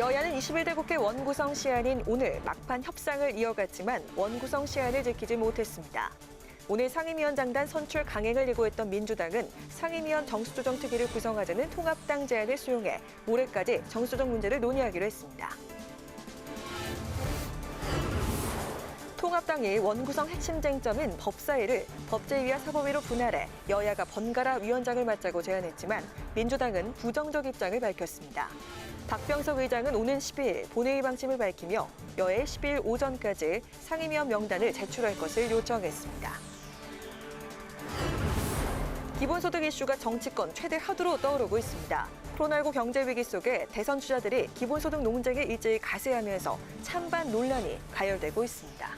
여야는 21대 국회 원구성 시한인 오늘 막판 협상을 이어갔지만 원구성 시한을 지키지 못했습니다. 오늘 상임위원장단 선출 강행을 예고했던 민주당은 상임위원 정수조정특위를 구성하자는 통합당 제안을 수용해 모레까지 정수조정 문제를 논의하기로 했습니다. 통합당이 원구성 핵심 쟁점인 법사위를 법제위와 사법위로 분할해 여야가 번갈아 위원장을 맡자고 제안했지만 민주당은 부정적 입장을 밝혔습니다. 박병석 의장은 오는 12일 본회의 방침을 밝히며 여야의 12일 오전까지 상임위원 명단을 제출할 것을 요청했습니다. 기본소득 이슈가 정치권 최대 화두로 떠오르고 있습니다. 코로나19 경제 위기 속에 대선 주자들이 기본소득 논쟁에 일제히 가세하면서 찬반 논란이 가열되고 있습니다.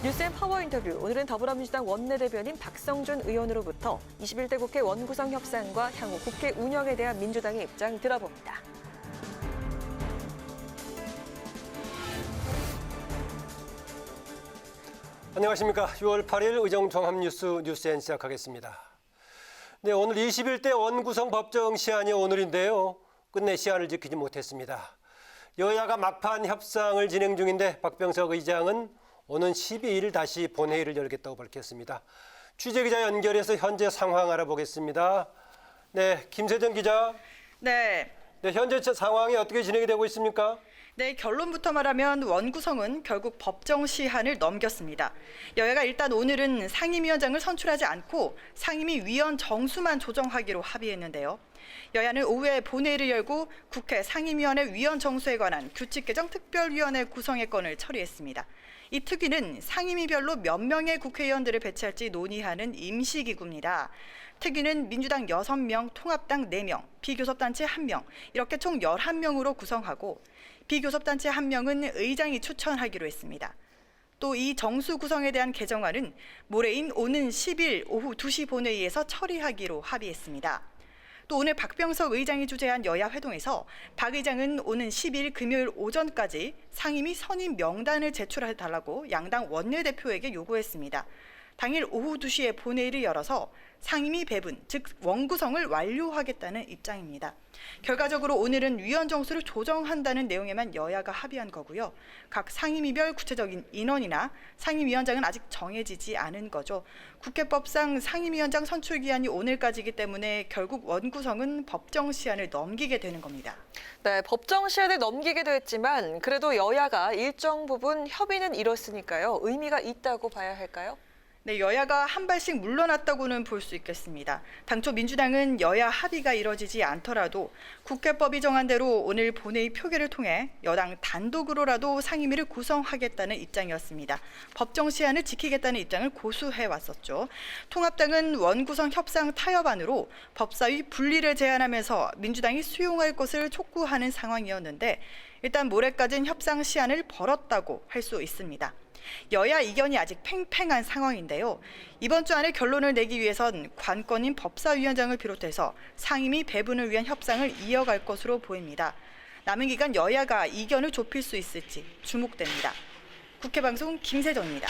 뉴스앤 파워 인터뷰, 오늘은 더불어민주당 원내대변인 박성준 의원으로부터 21대 국회 원구성 협상과 향후 국회 운영에 대한 민주당의 입장 들어봅니다. 안녕하십니까. 6월 8일 의정종합뉴스 뉴스엔 시작하겠습니다. 네, 오늘 21대 원구성 법정 시한이 오늘인데요. 끝내 시한을 지키지 못했습니다. 여야가 막판 협상을 진행 중인데 박병석 의장은 오는 12일 다시 본회의를 열겠다고 밝혔습니다. 취재기자 연결해서 현재 상황 알아보겠습니다. 네, 김세정 기자. 네, 현재 상황이 어떻게 진행이 되고 있습니까? 네, 결론부터 말하면 원구성은 결국 법정 시한을 넘겼습니다. 여야가 일단 오늘은 상임위원장을 선출하지 않고 상임위 위원 정수만 조정하기로 합의했는데요. 여야는 오후에 본회의를 열고 국회 상임위원회 위원 정수에 관한 규칙 개정 특별위원회 구성의 건을 처리했습니다. 이 특위는 상임위별로 몇 명의 국회의원들을 배치할지 논의하는 임시기구입니다. 특위는 민주당 6명, 통합당 4명, 비교섭단체 1명, 이렇게 총 11명으로 구성하고 비교섭단체 1명은 의장이 추천하기로 했습니다. 또 이 정수 구성에 대한 개정안은 모레인 오는 10일 오후 2시 본회의에서 처리하기로 합의했습니다. 또 오늘 박병석 의장이 주재한 여야 회동에서 박 의장은 오는 10일 금요일 오전까지 상임위 선임 명단을 제출해달라고 양당 원내대표에게 요구했습니다. 당일 오후 2시에 본회의를 열어서 상임위 배분, 즉 원구성을 완료하겠다는 입장입니다. 결과적으로 오늘은 위원 정수를 조정한다는 내용에만 여야가 합의한 거고요. 각 상임위별 구체적인 인원이나 상임위원장은 아직 정해지지 않은 거죠. 국회법상 상임위원장 선출 기한이 오늘까지이기 때문에 결국 원구성은 법정 시한을 넘기게 되는 겁니다. 네, 법정 시한을 넘기게 됐지만 그래도 여야가 일정 부분 협의는 이뤘으니까요. 의미가 있다고 봐야 할까요? 네, 여야가 한 발씩 물러났다고는 볼 수 있겠습니다. 당초 민주당은 여야 합의가 이뤄지지 않더라도 국회법이 정한 대로 오늘 본회의 표결을 통해 여당 단독으로라도 상임위를 구성하겠다는 입장이었습니다. 법정 시한을 지키겠다는 입장을 고수해 왔었죠. 통합당은 원구성 협상 타협안으로 법사위 분리를 제안하면서 민주당이 수용할 것을 촉구하는 상황이었는데 일단 모레까지는 협상 시한을 벌었다고 할 수 있습니다. 여야 이견이 아직 팽팽한 상황인데요. 이번 주 안에 결론을 내기 위해선 관건인 법사위원장을 비롯해서 상임위 배분을 위한 협상을 이어갈 것으로 보입니다. 남은 기간 여야가 이견을 좁힐 수 있을지 주목됩니다. 국회방송 김세정입니다.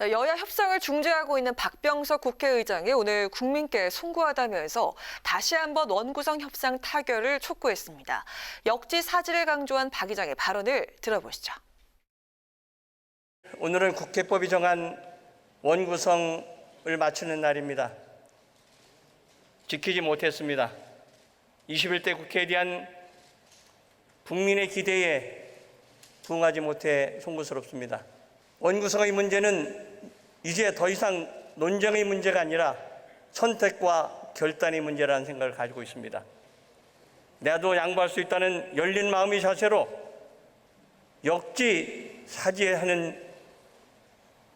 여야 협상을 중재하고 있는 박병석 국회의장이 오늘 국민께 송구하다면서 다시 한번 원구성 협상 타결을 촉구했습니다. 역지사지를 강조한 박 의장의 발언을 들어보시죠. 오늘은 국회법이 정한 원구성을 마치는 날입니다. 지키지 못했습니다. 21대 국회에 대한 국민의 기대에 부응하지 못해 송구스럽습니다. 원구성의 문제는 이제 더 이상 논쟁의 문제가 아니라 선택과 결단의 문제라는 생각을 가지고 있습니다. 나도 양보할 수 있다는 열린 마음의 자세로 역지사지하는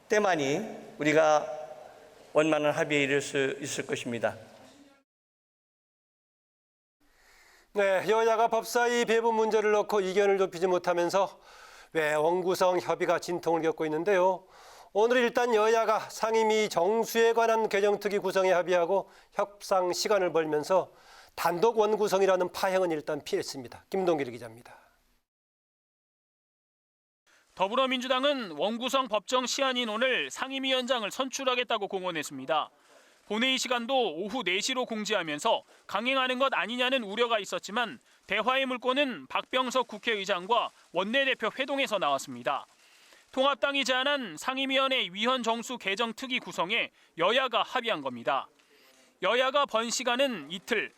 때만이 우리가 원만한 합의에 이를 수 있을 것입니다. 네, 여야가 법사위 배분 문제를 놓고 이견을 좁히지 못하면서 원구성 협의가 진통을 겪고 있는데요. 오늘 일단 여야가 상임위 정수에 관한 개정특위 구성에 합의하고 협상 시간을 벌면서 단독 원구성이라는 파행은 일단 피했습니다. 김동길 기자입니다. 더불어민주당은 원구성 법정 시한인 오늘 상임위원장을 선출하겠다고 공언했습니다. 본회의 시간도 오후 4시로 공지하면서 강행하는 것 아니냐는 우려가 있었지만 대화의 물꼬는 박병석 국회의장과 원내대표 회동에서 나왔습니다. 통합당이 제안한 상임위원회 위헌 정수 개정 특위 구성에 여야가 합의한 겁니다. 여야가 번 시간은 이틀.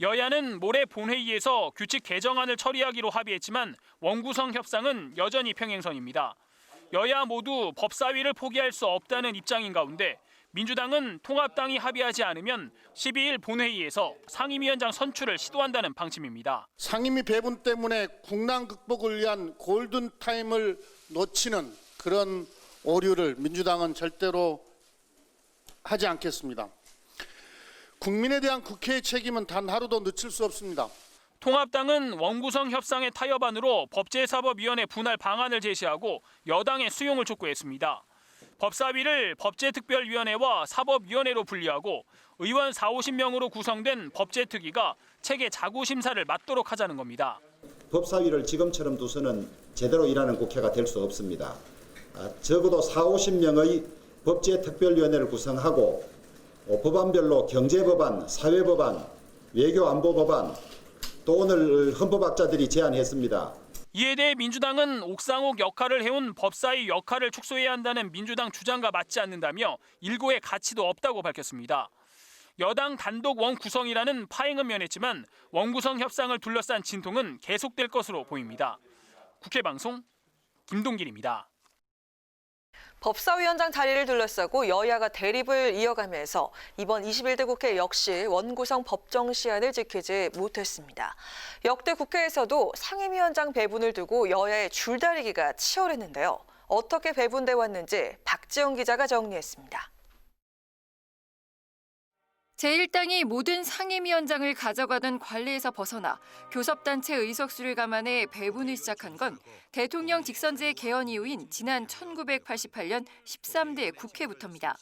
여야는 모레 본회의에서 규칙 개정안을 처리하기로 합의했지만 원구성 협상은 여전히 평행선입니다. 여야 모두 법사위를 포기할 수 없다는 입장인 가운데 민주당은 통합당이 합의하지 않으면 12일 본회의에서 상임위원장 선출을 시도한다는 방침입니다. 상임위 배분 때문에 국난 극복을 위한 골든타임을 놓치는 그런 오류를 민주당은 절대로 하지 않겠습니다. 국민에 대한 국회의 책임은 단 하루도 늦출 수 없습니다. 통합당은 원구성 협상의 타협안으로 법제사법위원회 분할 방안을 제시하고 여당의 수용을 촉구했습니다. 법사위를 법제특별위원회와 사법위원회로 분리하고 의원 40~50명으로 구성된 법제특위가 체계 자구심사를 맡도록 하자는 겁니다. 법사위를 지금처럼 두서는 제대로 일하는 국회가 될 수 없습니다. 적어도 40~50명의 법제특별위원회를 구성하고 법안별로 경제법안, 사회법안, 외교안보법안, 또 오늘 헌법학자들이 제안했습니다. 이에 대해 민주당은 옥상옥 역할을 해온 법사위 역할을 축소해야 한다는 민주당 주장과 맞지 않는다며 일고의 가치도 없다고 밝혔습니다. 여당 단독 원구성이라는 파행은 면했지만 원구성 협상을 둘러싼 진통은 계속될 것으로 보입니다. 국회방송 김동길입니다. 법사위원장 자리를 둘러싸고 여야가 대립을 이어가면서 이번 21대 국회 역시 원구성 법정 시한을 지키지 못했습니다. 역대 국회에서도 상임위원장 배분을 두고 여야의 줄다리기가 치열했는데요. 어떻게 배분돼 왔는지 박지영 기자가 정리했습니다. 제1당이 모든 상임위원장을 가져가던 관례에서 벗어나 교섭단체 의석수를 감안해 배분을 시작한 건 대통령 직선제 개헌 이후인 지난 1988년 13대 국회부터입니다.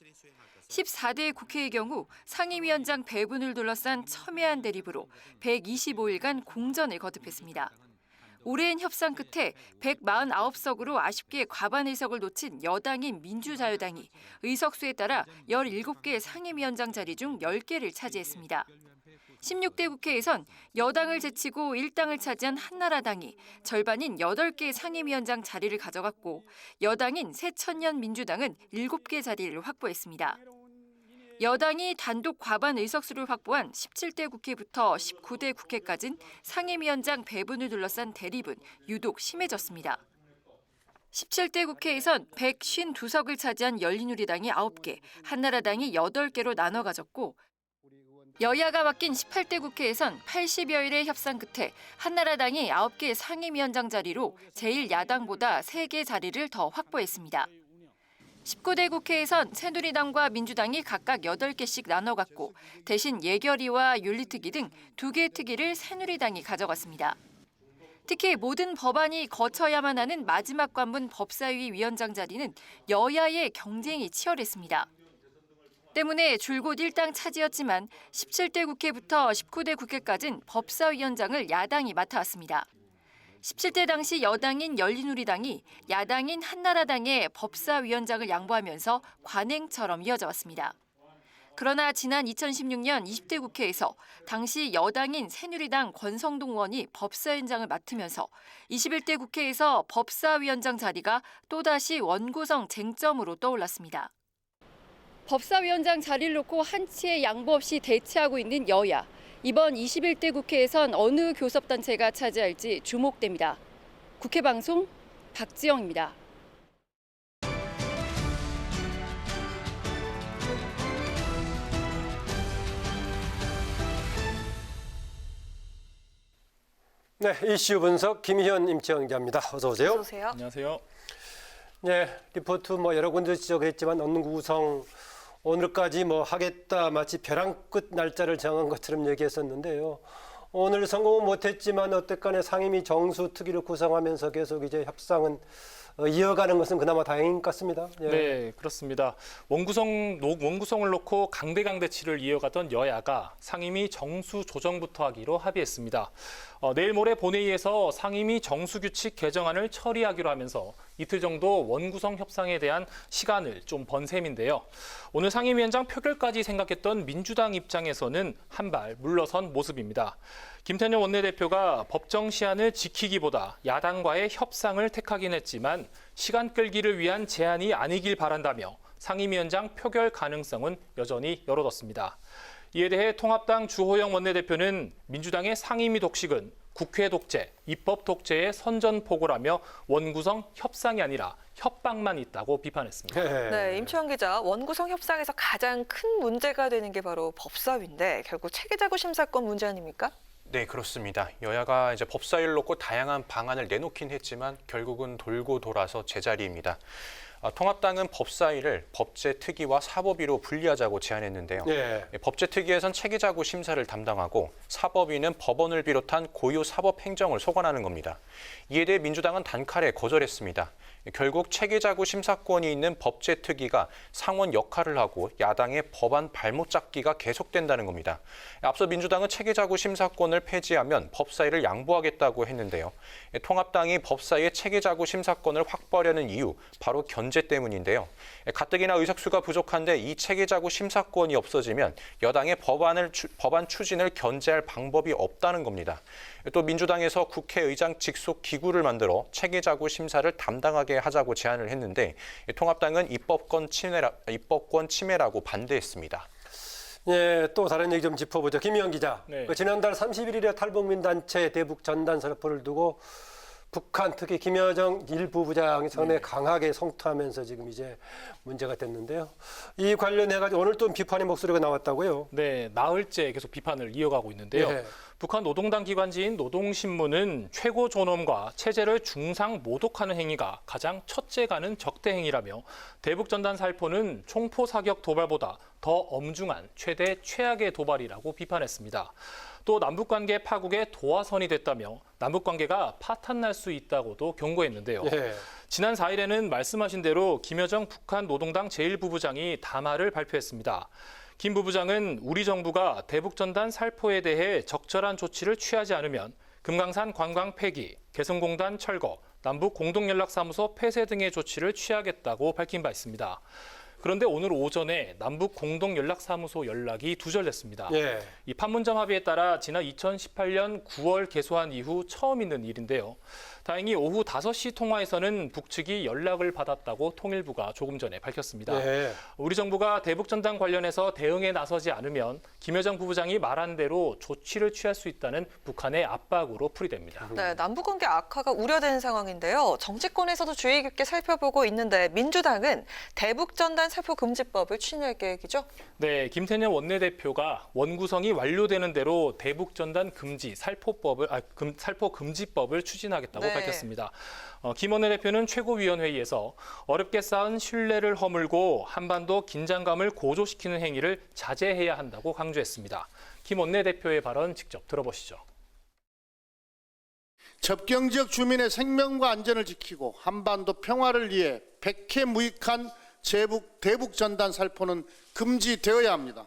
14대 국회의 경우 상임위원장 배분을 둘러싼 첨예한 대립으로 125일간 공전을 거듭했습니다. 오랜 협상 끝에 149석으로 아쉽게 과반 의석을 놓친 여당인 민주자유당이 의석수에 따라 17개 상임위원장 자리 중 10개를 차지했습니다. 16대 국회에선 여당을 제치고 1당을 차지한 한나라당이 절반인 8개 상임위원장 자리를 가져갔고 여당인 새천년 민주당은 7개 자리를 확보했습니다. 여당이 단독 과반 의석수를 확보한 17대 국회부터 19대 국회까지는 상임위원장 배분을 둘러싼 대립은 유독 심해졌습니다. 17대 국회에선 152석을 차지한 열린우리당이 9개, 한나라당이 8개로 나눠 가졌고 여야가 바뀐 18대 국회에선 80여일의 협상 끝에 한나라당이 9개 상임위원장 자리로 제1야당보다 3개 자리를 더 확보했습니다. 19대 국회에선 새누리당과 민주당이 각각 8개씩 나눠 갖고 대신 예결위와 윤리특위 등 2개 특위를 새누리당이 가져갔습니다. 특히 모든 법안이 거쳐야만 하는 마지막 관문 법사위 위원장 자리는 여야의 경쟁이 치열했습니다. 때문에 줄곧 1당 차지였지만 17대 국회부터 19대 국회까지는 법사위원장을 야당이 맡아왔습니다. 17대 당시 여당인 열린우리당이 야당인 한나라당에 법사위원장을 양보하면서 관행처럼 이어져 왔습니다. 그러나 지난 2016년 20대 국회에서 당시 여당인 새누리당 권성동 의원이 법사위원장을 맡으면서 21대 국회에서 법사위원장 자리가 또다시 원구성 쟁점으로 떠올랐습니다. 법사위원장 자리를 놓고 한치의 양보 없이 대치하고 있는 여야. 이번 21대 국회에선 어느 교섭단체가 차지할지 주목됩니다. 국회방송 박지영입니다. 네, 이슈 분석 김희연 임채영 기자입니다. 어서 오세요. 어서 오세요. 안녕하세요. 네, 리포트 여러 군데 지적했지만 원구성 오늘까지 하겠다 마치 벼랑 끝 날짜를 정한 것처럼 얘기했었는데요. 오늘 성공은 못했지만 어쨌간에 상임위 정수 특위를 구성하면서 계속 이제 협상은 이어가는 것은 그나마 다행인 것 같습니다. 예. 네, 그렇습니다. 원구성을 놓고 강대강대치를 이어가던 여야가 상임위 정수 조정부터 하기로 합의했습니다. 내일 모레 본회의에서 상임위 정수규칙 개정안을 처리하기로 하면서 이틀 정도 원구성 협상에 대한 시간을 좀 번 셈인데요. 오늘 상임위원장 표결까지 생각했던 민주당 입장에서는 한 발 물러선 모습입니다. 김태년 원내대표가 법정 시한을 지키기보다 야당과의 협상을 택하긴 했지만 시간 끌기를 위한 제안이 아니길 바란다며 상임위원장 표결 가능성은 여전히 열어뒀습니다. 이에 대해 통합당 주호영 원내대표는 민주당의 상임위 독식은 국회 독재, 입법 독재의 선전포고라며 원구성 협상이 아니라 협박만 있다고 비판했습니다. 네, 임채원 기자, 원구성 협상에서 가장 큰 문제가 되는 게 바로 법사위인데 결국 체계자구 심사권 문제 아닙니까? 네, 그렇습니다. 여야가 이제 법사위를 놓고 다양한 방안을 내놓긴 했지만 결국은 돌고 돌아서 제자리입니다. 통합당은 법사위를 법제특위와 사법위로 분리하자고 제안했는데요. 예. 법제특위에선 체계자구 심사를 담당하고 사법위는 법원을 비롯한 고유 사법행정을 소관하는 겁니다. 이에 대해 민주당은 단칼에 거절했습니다. 결국 체계자구 심사권이 있는 법제특위가 상원 역할을 하고 야당의 법안 발목 잡기가 계속된다는 겁니다. 앞서 민주당은 체계자구 심사권을 폐지하면 법사위를 양보하겠다고 했는데요. 통합당이 법사위의 체계자구 심사권을 확보하려는 이유, 바로 견제 때문인데요. 가뜩이나 의석수가 부족한데 이 체계자구 심사권이 없어지면 여당의 법안 추진을 견제할 방법이 없다는 겁니다. 또 민주당에서 국회의장 직속 기구를 만들어 체계자구 심사를 담당하게 하자고 제안을 했는데 통합당은 입법권 침해라고 반대했습니다. 예, 또 다른 얘기 좀 짚어보죠. 김희영 기자. 네. 지난달 31일에 탈북민 단체 대북 전단 살포를 두고 북한 특히 김여정 일부 부장이 상당히 강하게 성토하면서 지금 이제 문제가 됐는데요. 이 관련해가지고 오늘 또 비판의 목소리가 나왔다고요? 네, 나흘째 계속 비판을 이어가고 있는데요. 네. 북한 노동당 기관지인 노동신문은 최고 존엄과 체제를 중상 모독하는 행위가 가장 첫째가는 적대 행위라며 대북전단 살포는 총포 사격 도발보다 더 엄중한 최대 최악의 도발이라고 비판했습니다. 또 남북관계 파국의 도화선이 됐다며 남북관계가 파탄날 수 있다고도 경고했는데요. 예. 지난 4일에는 말씀하신 대로 김여정 북한 노동당 제1부부장이 담화를 발표했습니다. 김 부부장은 우리 정부가 대북전단 살포에 대해 적절한 조치를 취하지 않으면 금강산 관광 폐기, 개성공단 철거, 남북 공동연락사무소 폐쇄 등의 조치를 취하겠다고 밝힌 바 있습니다. 그런데 오늘 오전에 남북 공동연락사무소 연락이 두절됐습니다. 예. 이 판문점 합의에 따라 지난 2018년 9월 개소한 이후 처음 있는 일인데요. 다행히 오후 5시 통화에서는 북측이 연락을 받았다고 통일부가 조금 전에 밝혔습니다. 예. 우리 정부가 대북전단 관련해서 대응에 나서지 않으면 김여정 부부장이 말한 대로 조치를 취할 수 있다는 북한의 압박으로 풀이됩니다. 네, 남북관계 악화가 우려되는 상황인데요. 정치권에서도 주의 깊게 살펴보고 있는데 민주당은 대북전단 살포 금지법을 추진할 계획이죠? 네, 김태년 원내대표가 원구성이 완료되는 대로 대북전단 금지 살포 금지법을 추진하겠다고 네. 밝혔습니다. 김 원내대표는 최고위원회의에서 어렵게 쌓은 신뢰를 허물고 한반도 긴장감을 고조시키는 행위를 자제해야 한다고 강조했습니다. 김 원내대표의 발언 직접 들어보시죠. 접경지역 주민의 생명과 안전을 지키고 한반도 평화를 위해 백해무익한 대북 전단 살포는 금지되어야 합니다.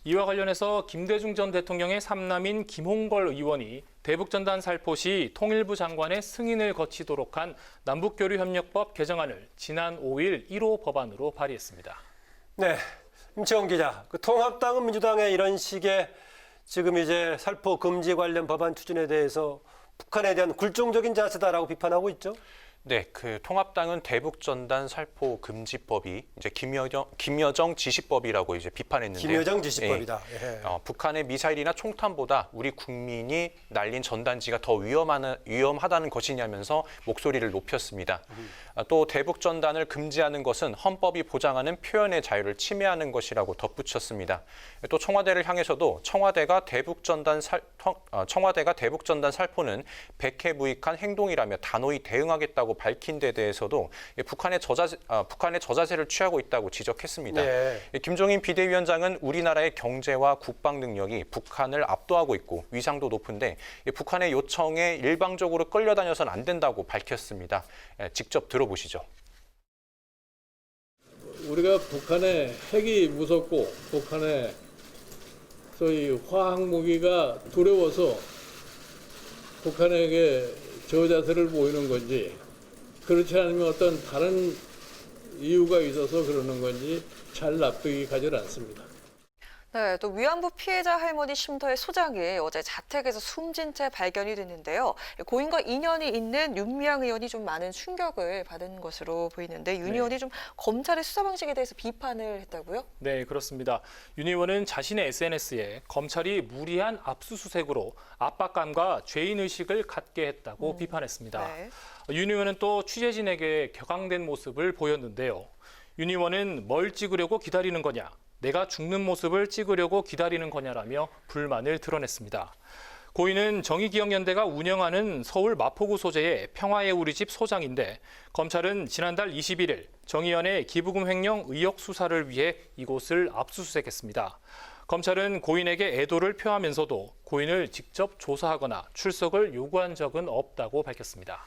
이와 관련해서 김대중 전 대통령의 삼남인 김홍걸 의원이 대북전단 살포 시 통일부 장관의 승인을 거치도록 한 남북교류협력법 개정안을 지난 5일 1호 법안으로 발의했습니다. 네, 임채원 기자. 통합당은 민주당의 이런 식의 지금 이제 살포 금지 관련 법안 추진에 대해서 북한에 대한 굴종적인 자세다라고 비판하고 있죠. 네, 통합당은 대북전단 살포 금지법이 이제 김여정 지시법이라고 이제 비판했는데요. 김여정 지시법이다. 예. 북한의 미사일이나 총탄보다 우리 국민이 날린 전단지가 더 위험하다는 것이냐면서 목소리를 높였습니다. 또 대북전단을 금지하는 것은 헌법이 보장하는 표현의 자유를 침해하는 것이라고 덧붙였습니다. 또 청와대를 향해서도 청와대가 대북전단 살포는 백해무익한 행동이라며 단호히 대응하겠다고 있다고 밝힌 데 대해서도 북한의 저자세를 취하고 있다고 지적했습니다. 네. 김종인 비대위원장은 우리나라의 경제와 국방 능력이 북한을 압도하고 있고 위상도 높은데 북한의 요청에 일방적으로 끌려다녀서는 안 된다고 밝혔습니다. 직접 들어보시죠. 우리가 북한의 핵이 무섭고 북한의 소위 화학 무기가 두려워서 북한에게 저자세를 보이는 건지 그렇지 않으면 어떤 다른 이유가 있어서 그러는 건지 잘 납득이 가지 않습니다. 네, 또 위안부 피해자 할머니 쉼터의 소장이 어제 자택에서 숨진 채 발견이 됐는데요. 고인과 인연이 있는 윤미향 의원이 좀 많은 충격을 받은 것으로 보이는데 윤 의원이 좀 검찰의 수사 방식에 대해서 비판을 했다고요? 네, 그렇습니다. 윤 의원은 자신의 SNS에 검찰이 무리한 압수수색으로 압박감과 죄인의식을 갖게 했다고 비판했습니다. 네. 윤 의원은 또 취재진에게 격앙된 모습을 보였는데요. 윤 의원은 뭘 찍으려고 기다리는 거냐? 내가 죽는 모습을 찍으려고 기다리는 거냐라며 불만을 드러냈습니다. 고인은 정의기억연대가 운영하는 서울 마포구 소재의 평화의 우리집 소장인데 검찰은 지난달 21일 정의연의 기부금 횡령 의혹 수사를 위해 이곳을 압수수색했습니다. 검찰은 고인에게 애도를 표하면서도 고인을 직접 조사하거나 출석을 요구한 적은 없다고 밝혔습니다.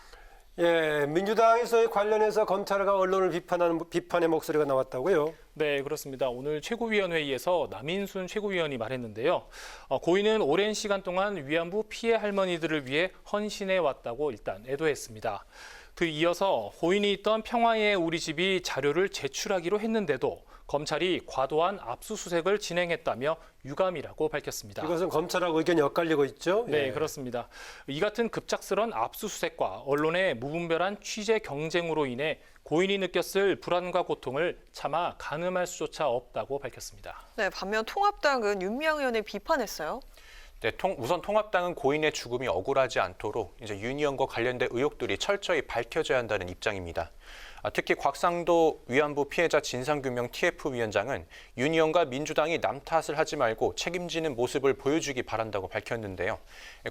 예, 민주당에서 관련해서 검찰과 언론을 비판하는 비판의 목소리가 나왔다고요? 네, 그렇습니다. 오늘 최고위원회의에서 남인순 최고위원이 말했는데요. 고인은 오랜 시간 동안 위안부 피해 할머니들을 위해 헌신해 왔다고 일단 애도했습니다. 그 이어서 고인이 있던 평화의 우리 집이 자료를 제출하기로 했는데도 검찰이 과도한 압수수색을 진행했다며 유감이라고 밝혔습니다. 이것은 검찰하고 의견이 엇갈리고 있죠? 네, 예. 그렇습니다. 이 같은 급작스런 압수수색과 언론의 무분별한 취재 경쟁으로 인해 고인이 느꼈을 불안과 고통을 차마 가늠할 수조차 없다고 밝혔습니다. 네, 반면 통합당은 윤미향 의원을 비판했어요. 네, 우선 통합당은 고인의 죽음이 억울하지 않도록 이제 윤 의원과 관련된 의혹들이 철저히 밝혀져야 한다는 입장입니다. 특히 곽상도 위안부 피해자 진상규명 TF위원장은 윤 의원과 민주당이 남 탓을 하지 말고 책임지는 모습을 보여주기 바란다고 밝혔는데요.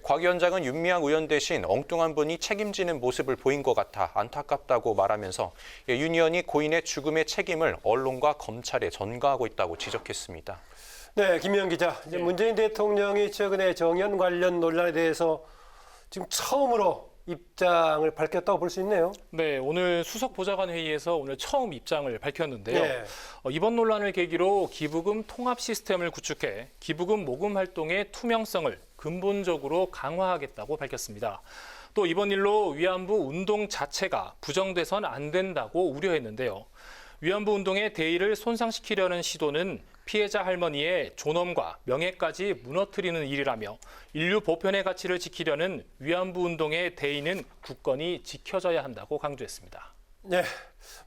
곽 위원장은 윤미향 의원 대신 엉뚱한 분이 책임지는 모습을 보인 것 같아 안타깝다고 말하면서 윤 의원이 고인의 죽음의 책임을 언론과 검찰에 전가하고 있다고 지적했습니다. 네, 김미영 기자. 이제 문재인 대통령이 최근에 정의연 관련 논란에 대해서 지금 처음으로 입장을 밝혔다고 볼 수 있네요. 네, 오늘 수석보좌관 회의에서 오늘 처음 입장을 밝혔는데요. 네. 이번 논란을 계기로 기부금 통합 시스템을 구축해 기부금 모금 활동의 투명성을 근본적으로 강화하겠다고 밝혔습니다. 또 이번 일로 위안부 운동 자체가 부정돼선 안 된다고 우려했는데요. 위안부 운동의 대의를 손상시키려는 시도는 피해자 할머니의 존엄과 명예까지 무너뜨리는 일이라며 인류 보편의 가치를 지키려는 위안부 운동의 대의는 굳건히 지켜져야 한다고 강조했습니다. 네,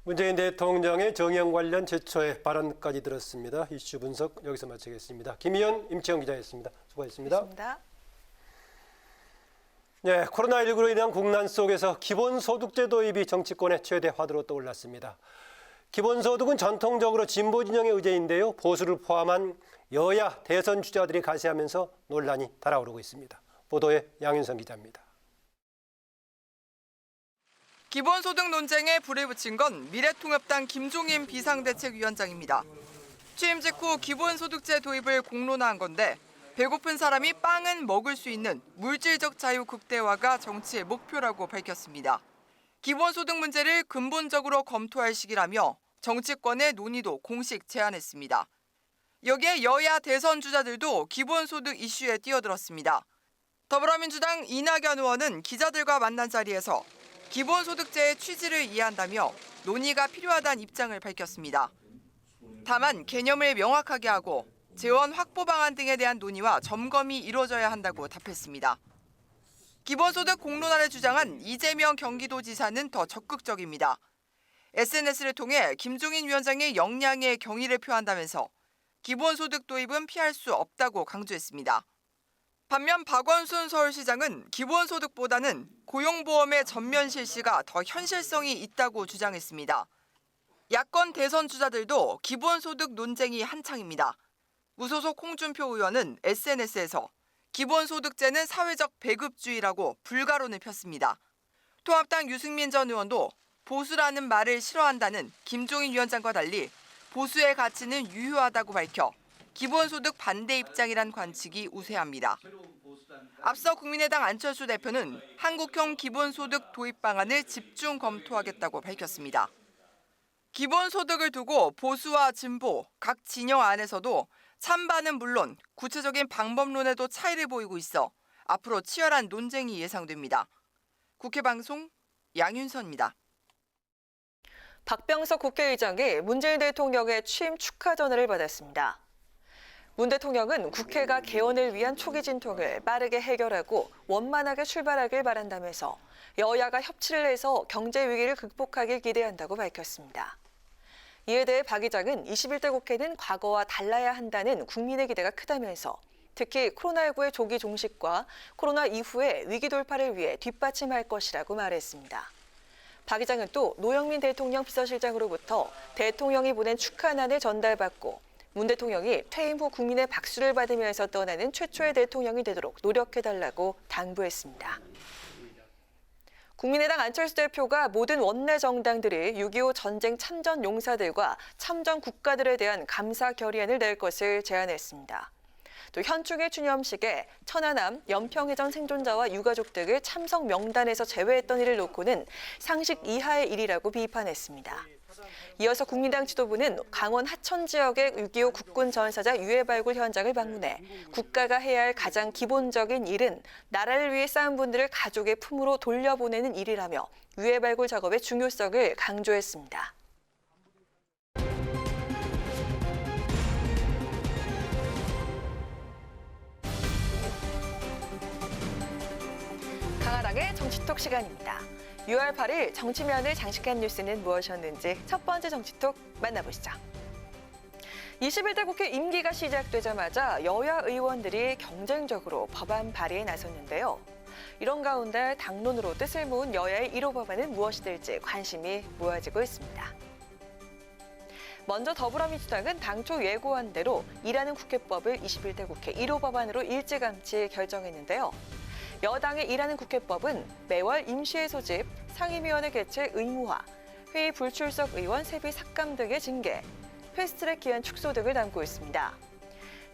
문재인 대통령의 정의연 관련 최초의 발언까지 들었습니다. 이슈 분석 여기서 마치겠습니다. 김희연, 임채영 기자였습니다. 수고하셨습니다. 고맙습니다. 네, 코로나19로 인한 국난 속에서 기본소득제 도입이 정치권의 최대 화두로 떠올랐습니다. 기본소득은 전통적으로 진보 진영의 의제인데요. 보수를 포함한 여야 대선 주자들이 가세하면서 논란이 달아오르고 있습니다. 보도에 양윤선 기자입니다. 기본소득 논쟁에 불을 붙인 건 미래통합당 김종인 비상대책위원장입니다. 취임 직후 기본소득제 도입을 공론화한 건데 배고픈 사람이 빵은 먹을 수 있는 물질적 자유 극대화가 정치의 목표라고 밝혔습니다. 기본소득 문제를 근본적으로 검토할 시기라며 정치권의 논의도 공식 제안했습니다. 여기에 여야 대선 주자들도 기본소득 이슈에 뛰어들었습니다. 더불어민주당 이낙연 의원은 기자들과 만난 자리에서 기본소득제의 취지를 이해한다며 논의가 필요하다는 입장을 밝혔습니다. 다만 개념을 명확하게 하고 재원 확보 방안 등에 대한 논의와 점검이 이루어져야 한다고 답했습니다. 기본소득 공론화를 주장한 이재명 경기도지사는 더 적극적입니다. SNS를 통해 김종인 위원장의 역량에 경의를 표한다면서 기본소득 도입은 피할 수 없다고 강조했습니다. 반면 박원순 서울시장은 기본소득보다는 고용보험의 전면 실시가 더 현실성이 있다고 주장했습니다. 야권 대선 주자들도 기본소득 논쟁이 한창입니다. 무소속 홍준표 의원은 SNS에서 기본소득제는 사회적 배급주의라고 불가론을 폈습니다. 통합당 유승민 전 의원도 보수라는 말을 싫어한다는 김종인 위원장과 달리 보수의 가치는 유효하다고 밝혀 기본소득 반대 입장이란 관측이 우세합니다. 앞서 국민의당 안철수 대표는 한국형 기본소득 도입 방안을 집중 검토하겠다고 밝혔습니다. 기본소득을 두고 보수와 진보, 각 진영 안에서도 찬반은 물론 구체적인 방법론에도 차이를 보이고 있어 앞으로 치열한 논쟁이 예상됩니다. 국회 방송 양윤선입니다. 박병석 국회의장이 문재인 대통령의 취임 축하 전화를 받았습니다. 문 대통령은 국회가 개헌을 위한 초기 진통을 빠르게 해결하고 원만하게 출발하길 바란다면서 여야가 협치를 해서 경제 위기를 극복하길 기대한다고 밝혔습니다. 이에 대해 박 의장은 21대 국회는 과거와 달라야 한다는 국민의 기대가 크다면서 특히 코로나19의 조기 종식과 코로나 이후의 위기 돌파를 위해 뒷받침할 것이라고 말했습니다. 박 의장은 또 노영민 대통령 비서실장으로부터 대통령이 보낸 축하난을 전달받고 문 대통령이 퇴임 후 국민의 박수를 받으면서 떠나는 최초의 대통령이 되도록 노력해달라고 당부했습니다. 국민의당 안철수 대표가 모든 원내 정당들이 6.25 전쟁 참전 용사들과 참전 국가들에 대한 감사 결의안을 낼 것을 제안했습니다. 또 현충일 추념식에 천안함, 연평해전 생존자와 유가족 등을 참석 명단에서 제외했던 일을 놓고는 상식 이하의 일이라고 비판했습니다. 이어서 국민당 지도부는 강원 하천 지역의 6.25 국군 전사자 유해 발굴 현장을 방문해 국가가 해야 할 가장 기본적인 일은 나라를 위해 싸운 분들을 가족의 품으로 돌려보내는 일이라며 유해 발굴 작업의 중요성을 강조했습니다. 강하랑의 정치톡 시간입니다. 6월 8일 정치면을 장식한 뉴스는 무엇이었는지 첫 번째 정치톡 만나보시죠. 21대 국회 임기가 시작되자마자 여야 의원들이 경쟁적으로 법안 발의에 나섰는데요. 이런 가운데 당론으로 뜻을 모은 여야의 1호 법안은 무엇이 될지 관심이 모아지고 있습니다. 먼저 더불어민주당은 당초 예고한 대로 일하는 국회법을 21대 국회 1호 법안으로 일찌감치 결정했는데요. 여당의 일하는 국회법은 매월 임시회 소집, 상임위원회 개최 의무화, 회의 불출석 의원 세비 삭감 등의 징계, 패스트트랙 기한 축소 등을 담고 있습니다.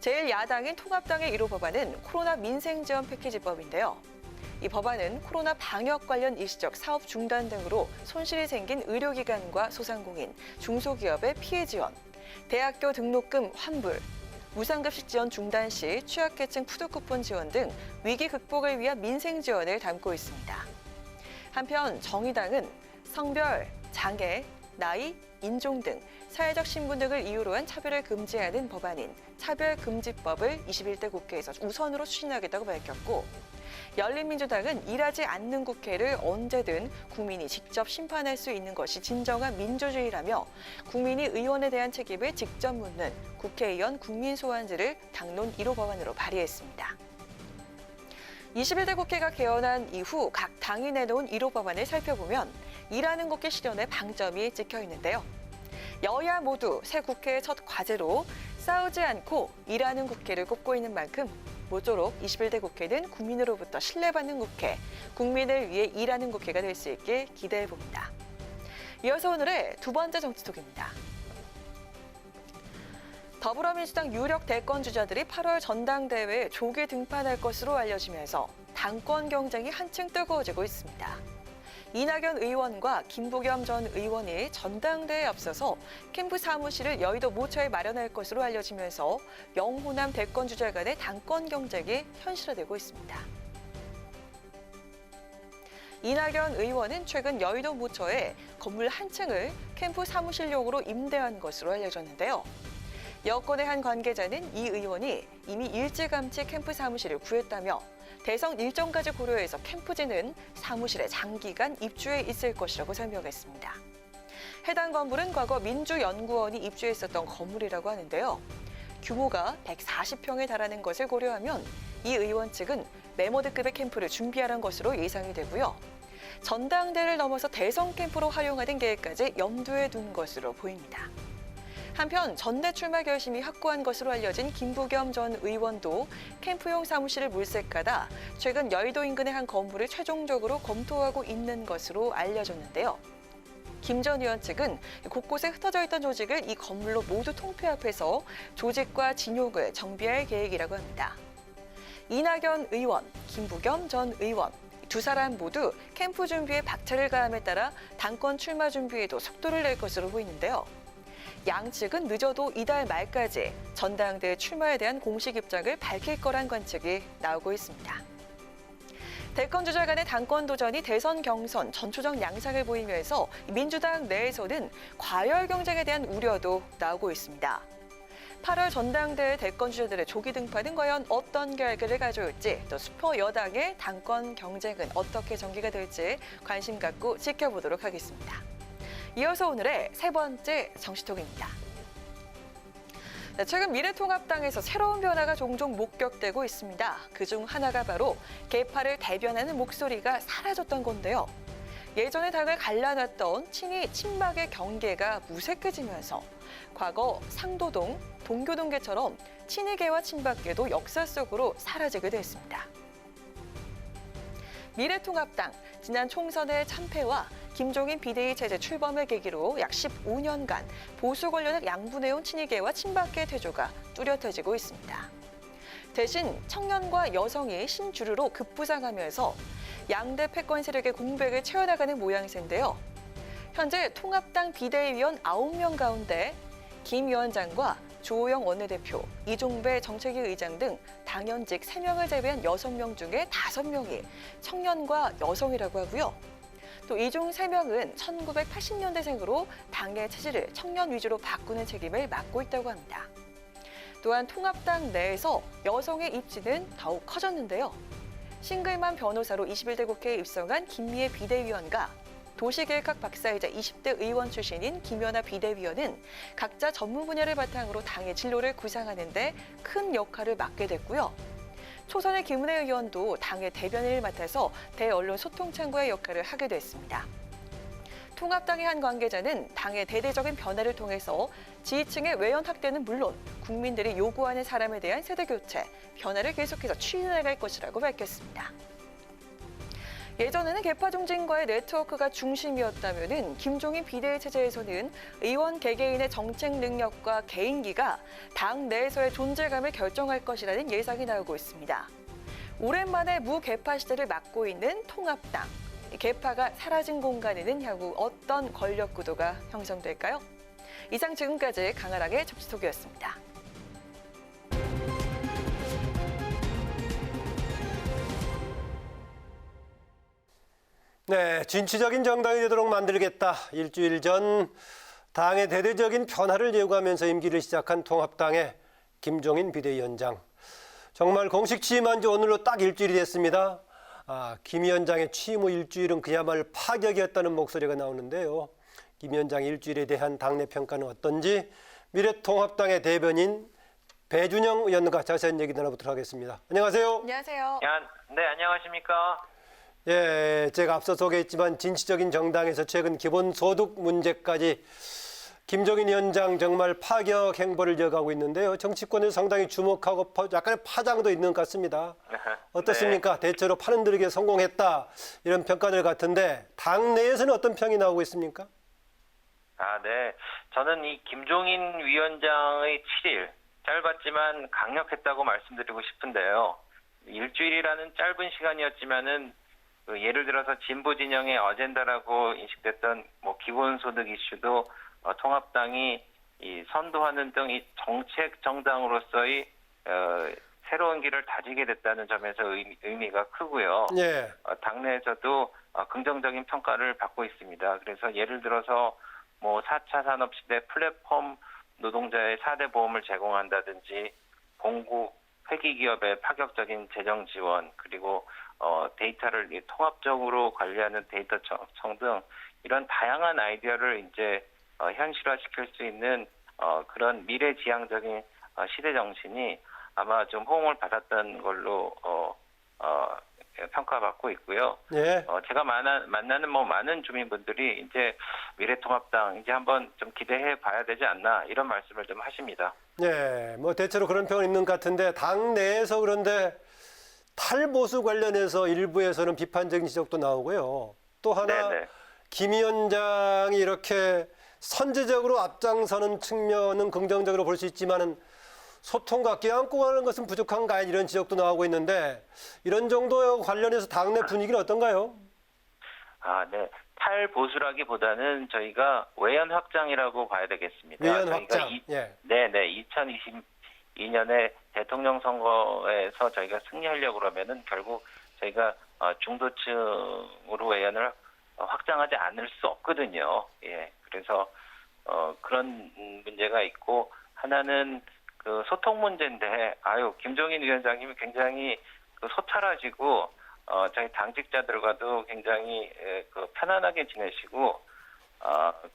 제1야당인 통합당의 1호 법안은 코로나 민생지원 패키지법인데요. 이 법안은 코로나 방역 관련 일시적 사업 중단 등으로 손실이 생긴 의료기관과 소상공인, 중소기업의 피해 지원, 대학교 등록금 환불, 무상급식 지원 중단 시 취약계층 푸드쿠폰 지원 등 위기 극복을 위한 민생 지원을 담고 있습니다. 한편 정의당은 성별, 장애, 나이, 인종 등 사회적 신분 등을 이유로 한 차별을 금지하는 법안인 차별금지법을 21대 국회에서 우선으로 추진하겠다고 밝혔고, 열린민주당은 일하지 않는 국회를 언제든 국민이 직접 심판할 수 있는 것이 진정한 민주주의라며 국민이 의원에 대한 책임을 직접 묻는 국회의원 국민소환제를 당론 1호 법안으로 발의했습니다. 21대 국회가 개헌한 이후 각 당이 내놓은 1호 법안을 살펴보면 일하는 국회 실현의 방점이 찍혀 있는데요. 여야 모두 새 국회의 첫 과제로 싸우지 않고 일하는 국회를 꼽고 있는 만큼 모쪼록 21대 국회는 국민으로부터 신뢰받는 국회, 국민을 위해 일하는 국회가 될 수 있길 기대해봅니다. 이어서 오늘의 두 번째 정치톡입니다. 더불어민주당 유력 대권 주자들이 8월 전당대회에 조기 등판할 것으로 알려지면서 당권 경쟁이 한층 뜨거워지고 있습니다. 이낙연 의원과 김부겸 전 의원이 전당대회에 앞서서 캠프 사무실을 여의도 모처에 마련할 것으로 알려지면서 영호남 대권 주자 간의 당권 경쟁이 현실화되고 있습니다. 이낙연 의원은 최근 여의도 모처에 건물 한 층을 캠프 사무실용으로 임대한 것으로 알려졌는데요. 여권의 한 관계자는 이 의원이 이미 일찌감치 캠프 사무실을 구했다며 대선 일정까지 고려해서 캠프지는 사무실에 장기간 입주해 있을 것이라고 설명했습니다. 해당 건물은 과거 민주연구원이 입주했었던 건물이라고 하는데요. 규모가 140평에 달하는 것을 고려하면 이 의원 측은 메모드급의 캠프를 준비하는 것으로 예상이 되고요. 전당대를 넘어서 대선 캠프로 활용하는 계획까지 염두에 둔 것으로 보입니다. 한편 전대 출마 결심이 확고한 것으로 알려진 김부겸 전 의원도 캠프용 사무실을 물색하다 최근 여의도 인근의 한 건물을 최종적으로 검토하고 있는 것으로 알려졌는데요. 김 전 의원 측은 곳곳에 흩어져 있던 조직을 이 건물로 모두 통폐합해서 조직과 진용을 정비할 계획이라고 합니다. 이낙연 의원, 김부겸 전 의원 두 사람 모두 캠프 준비에 박차를 가함에 따라 당권 출마 준비에도 속도를 낼 것으로 보이는데요. 양측은 늦어도 이달 말까지 전당대회 출마에 대한 공식 입장을 밝힐 거란 관측이 나오고 있습니다. 대권 주자 간의 당권 도전이 대선 경선 전초적 양상을 보이면서 민주당 내에서는 과열 경쟁에 대한 우려도 나오고 있습니다. 8월 전당대회 대권 주자들의 조기 등판은 과연 어떤 결과를 가져올지, 또 슈퍼 여당의 당권 경쟁은 어떻게 전개가 될지 관심 갖고 지켜보도록 하겠습니다. 이어서 오늘의 세 번째 정치톡입니다. 최근 미래통합당에서 새로운 변화가 종종 목격되고 있습니다. 그중 하나가 바로 계파를 대변하는 목소리가 사라졌던 건데요. 예전에 당을 갈라놨던 친이 친박의 경계가 무색해지면서 과거 상도동, 동교동계처럼 친이계와 친박계도 역사 속으로 사라지게 됐습니다. 미래통합당, 지난 총선의 참패와 김종인 비대위 체제 출범을 계기로 약 15년간 보수 권력을 양분해온 친이계와 친박계 태조가 뚜렷해지고 있습니다. 대신 청년과 여성이 신주류로 급부상하면서 양대 패권 세력의 공백을 채워나가는 모양새인데요. 현재 통합당 비대위원 9명 가운데 김 위원장과 조호영 원내대표, 이종배 정책위 의장 등 당연직 3명을 제외한 6명 중에 5명이 청년과 여성이라고 하고요. 또 이 중 3명은 1980년대생으로 당의 체질을 청년 위주로 바꾸는 책임을 맡고 있다고 합니다. 또한 통합당 내에서 여성의 입지는 더욱 커졌는데요. 싱글맘 변호사로 21대 국회에 입성한 김미애 비대위원과 도시계획학 박사이자 20대 의원 출신인 김연아 비대위원은 각자 전문 분야를 바탕으로 당의 진로를 구상하는 데 큰 역할을 맡게 됐고요. 초선의 김은혜 의원도 당의 대변인을 맡아서 대언론 소통창구의 역할을 하게 됐습니다. 통합당의 한 관계자는 당의 대대적인 변화를 통해서 지지층의 외연 확대는 물론 국민들이 요구하는 사람에 대한 세대교체, 변화를 계속해서 추진해갈 것이라고 밝혔습니다. 예전에는 계파 중진과의 네트워크가 중심이었다면 김종인 비대위 체제에서는 의원 개개인의 정책 능력과 개인기가 당 내에서의 존재감을 결정할 것이라는 예상이 나오고 있습니다. 오랜만에 무계파 시대를 맞고 있는 통합당. 계파가 사라진 공간에는 향후 어떤 권력 구도가 형성될까요? 이상 지금까지 강아랑의 정치톡이었습니다. 네, 진취적인 정당이 되도록 만들겠다. 일주일 전 당의 대대적인 변화를 예고하면서 임기를 시작한 통합당의 김종인 비대위원장. 정말 공식 취임한 지 오늘로 딱 일주일이 됐습니다. 김 위원장의 취임 후 일주일은 그야말로 파격이었다는 목소리가 나오는데요. 김 위원장의 일주일에 대한 당내 평가는 어떤지 미래통합당의 대변인 배준영 의원과 자세한 얘기 나눠보도록 하겠습니다. 안녕하세요. 안녕하세요. 네, 안녕하십니까. 예, 제가 앞서 소개했지만 진취적인 정당에서 최근 기본소득 문제까지 김종인 위원장 정말 파격 행보를 이어가고 있는데요. 정치권에서 상당히 주목하고 약간의 파장도 있는 것 같습니다. 어떻습니까? 네. 대체로 팔흔들기에 성공했다 이런 평가들 같은데 당내에서는 어떤 평이 나오고 있습니까? 네. 저는 이 김종인 위원장의 7일 짧았지만 강력했다고 말씀드리고 싶은데요. 일주일이라는 짧은 시간이었지만은 예를 들어서 진보 진영의 어젠다라고 인식됐던 기본소득 이슈도 통합당이 선도하는 등 이 정책 정당으로서의 새로운 길을 다지게 됐다는 점에서 의미가 크고요. 예. 당내에서도 긍정적인 평가를 받고 있습니다. 그래서 예를 들어서 4차 산업시대 플랫폼 노동자의 4대 보험을 제공한다든지 공구 회기기업의 파격적인 재정 지원, 그리고 데이터를 통합적으로 관리하는 데이터청 등 이런 다양한 아이디어를 이제 현실화시킬 수 있는 그런 미래지향적인 시대 정신이 아마 좀 호응을 받았던 걸로 평가받고 있고요. 예. 제가 만나는 많은 주민분들이 이제 미래통합당 이제 한번 좀 기대해 봐야 되지 않나 이런 말씀을 좀 하십니다. 네, 뭐 대체로 그런 평은 있는 것 같은데 당 내에서 그런데 탈보수 관련해서 일부에서는 비판적인 지적도 나오고요. 또 하나 네네. 김 위원장이 이렇게 선제적으로 앞장서는 측면은 긍정적으로 볼 수 있지만은 소통과 껴안고 가는 것은 부족한가 이런 지적도 나오고 있는데 이런 정도 관련해서 당내 분위기는 어떤가요? 네. 탈보수라기보다는 저희가 외연 확장이라고 봐야 되겠습니다. 외연 저희가 확장. 예. 네네. 2022년에 대통령 선거에서 저희가 승리하려고 그러면은 결국 저희가 중도층으로 외연을 확장하지 않을 수 없거든요. 예. 그래서 그런 문제가 있고 하나는 그 소통 문제인데 김종인 위원장님이 굉장히 그 소탈하시고 저희 당직자들과도 굉장히 그 편안하게 지내시고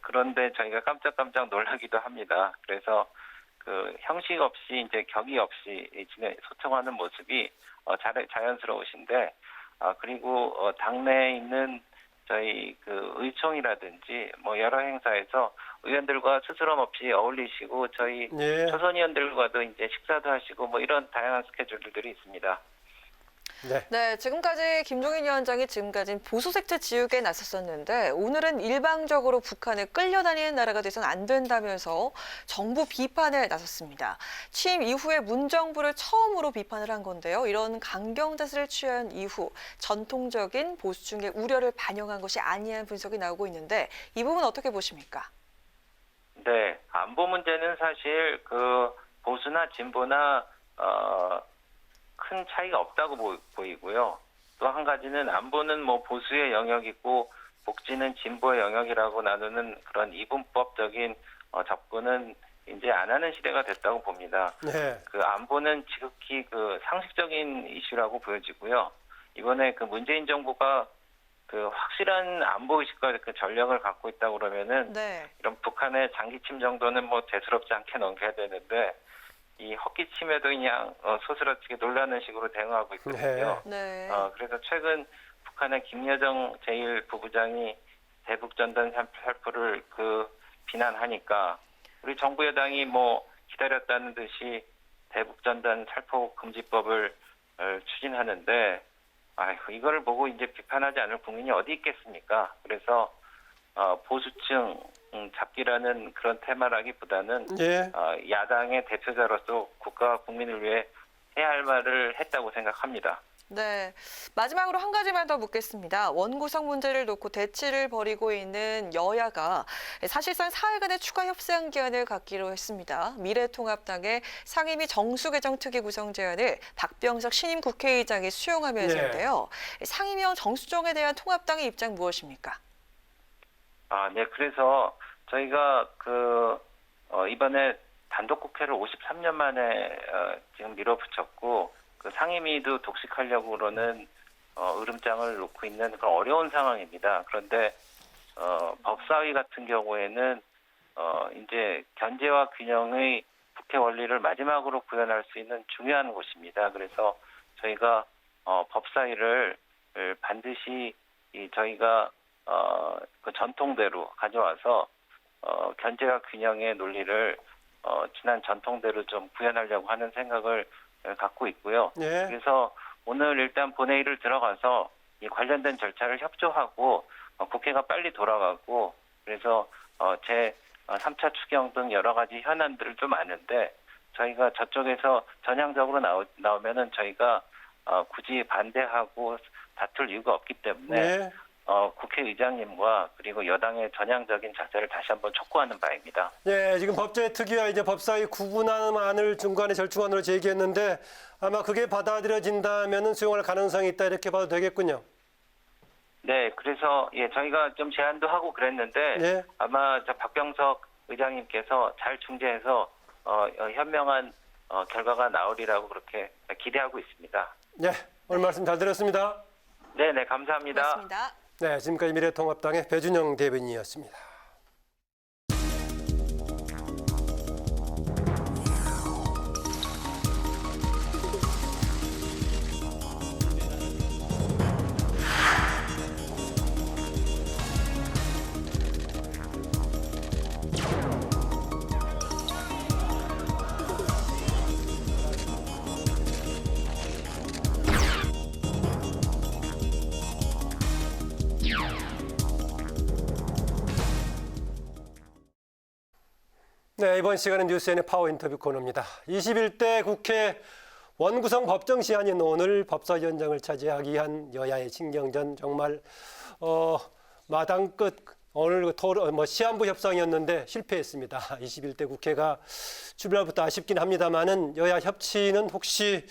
그런데 저희가 깜짝깜짝 놀라기도 합니다. 그래서 그 형식 없이 이제 격의 없이 소통하는 모습이 자연스러우신데 그리고 당내에 있는 저희 그 의총이라든지 뭐 여러 행사에서 의원들과 스스럼 없이 어울리시고 저희 예. 초선 의원들과도 이제 식사도 하시고 뭐 이런 다양한 스케줄들이 있습니다. 네, 지금까지 김종인 위원장이 지금까지는 보수 색채 지우개에 나섰었는데 오늘은 일방적으로 북한에 끌려다니는 나라가 돼서는 안 된다면서 정부 비판에 나섰습니다. 취임 이후에 문정부를 처음으로 비판을 한 건데요. 이런 강경 자세를 취한 이후 전통적인 보수층의 우려를 반영한 것이 아니냐는 분석이 나오고 있는데 이 부분 어떻게 보십니까? 네, 안보 문제는 사실 그 보수나 진보나 큰 차이가 없다고 보이고요. 또 한 가지는 안보는 뭐 보수의 영역이고 복지는 진보의 영역이라고 나누는 그런 이분법적인 접근은 이제 안 하는 시대가 됐다고 봅니다. 네. 그 안보는 지극히 그 상식적인 이슈라고 보여지고요. 이번에 그 문재인 정부가 그 확실한 안보 의식과 그 전략을 갖고 있다고 그러면은 이런 북한의 장기 침 정도는 뭐 대수롭지 않게 넘겨야 되는데 이 헛기침에도 그냥 소스라치게 놀라는 식으로 대응하고 있거든요. 네. 그래서 최근 북한의 김여정 제1부부장이 대북 전단 살포를 그 비난하니까 우리 정부 여당이 뭐 기다렸다는 듯이 대북 전단 살포 금지법을 추진하는데 이걸 보고 이제 비판하지 않을 국민이 어디 있겠습니까? 그래서 보수층 잡기라는 그런 테마라기보다는 예. 야당의 대표자로서 국가와 국민을 위해 해야 할 말을 했다고 생각합니다. 네, 마지막으로 한 가지만 더 묻겠습니다. 원구성 문제를 놓고 대치를 벌이고 있는 여야가 사실상 사흘간의 추가 협상 기한을 갖기로 했습니다. 미래통합당의 상임위 정수개정 특위 구성 제안을 박병석 신임 국회의장이 수용하면서인데요. 상임위원 정수정에 대한 통합당의 입장 무엇입니까? 네, 그래서 저희가 이번에 단독 국회를 53년 만에 지금 밀어붙였고 그 상임위도 독식하려고 그러는 으름장을 놓고 있는 그런 어려운 상황입니다. 그런데 법사위 같은 경우에는 이제 견제와 균형의 국회 원리를 마지막으로 구현할 수 있는 중요한 곳입니다. 그래서 저희가 법사위를 반드시 저희가 그 전통대로 가져와서 견제와 균형의 논리를 지난 전통대로 좀 구현하려고 하는 생각을 갖고 있고요. 네. 그래서 오늘 일단 본회의를 들어가서 이 관련된 절차를 협조하고 국회가 빨리 돌아가고 그래서 제 3차 추경 등 여러 가지 현안들을 좀 아는데 저희가 저쪽에서 전향적으로 나오면은 저희가 굳이 반대하고 다툴 이유가 없기 때문에 네. 국회의장님과 그리고 여당의 전향적인 자세를 다시 한번 촉구하는 바입니다. 예, 지금 법제 특위와 이제 법사위 구분안을 중간에 절충안으로 제기했는데 아마 그게 받아들여진다면은 수용할 가능성이 있다 이렇게 봐도 되겠군요. 네, 그래서 저희가 좀 제안도 하고 그랬는데 아마 박병석 의장님께서 잘 중재해서 현명한 결과가 나오리라고 그렇게 기대하고 있습니다. 네, 오늘 말씀 잘 들었습니다. 네, 감사합니다. 고맙습니다. 네, 지금까지 미래통합당의 배준영 대변인이었습니다. 네, 이번 시간은 뉴스N의 파워 인터뷰 코너입니다. 21대 국회 원구성 법정 시한인 오늘 법사위원장을 차지하기 위한 여야의 신경전 정말 마당 끝 오늘 토론 시한부 협상이었는데 실패했습니다. 21대 국회가 출발부터 아쉽긴 합니다만은 여야 협치는 혹시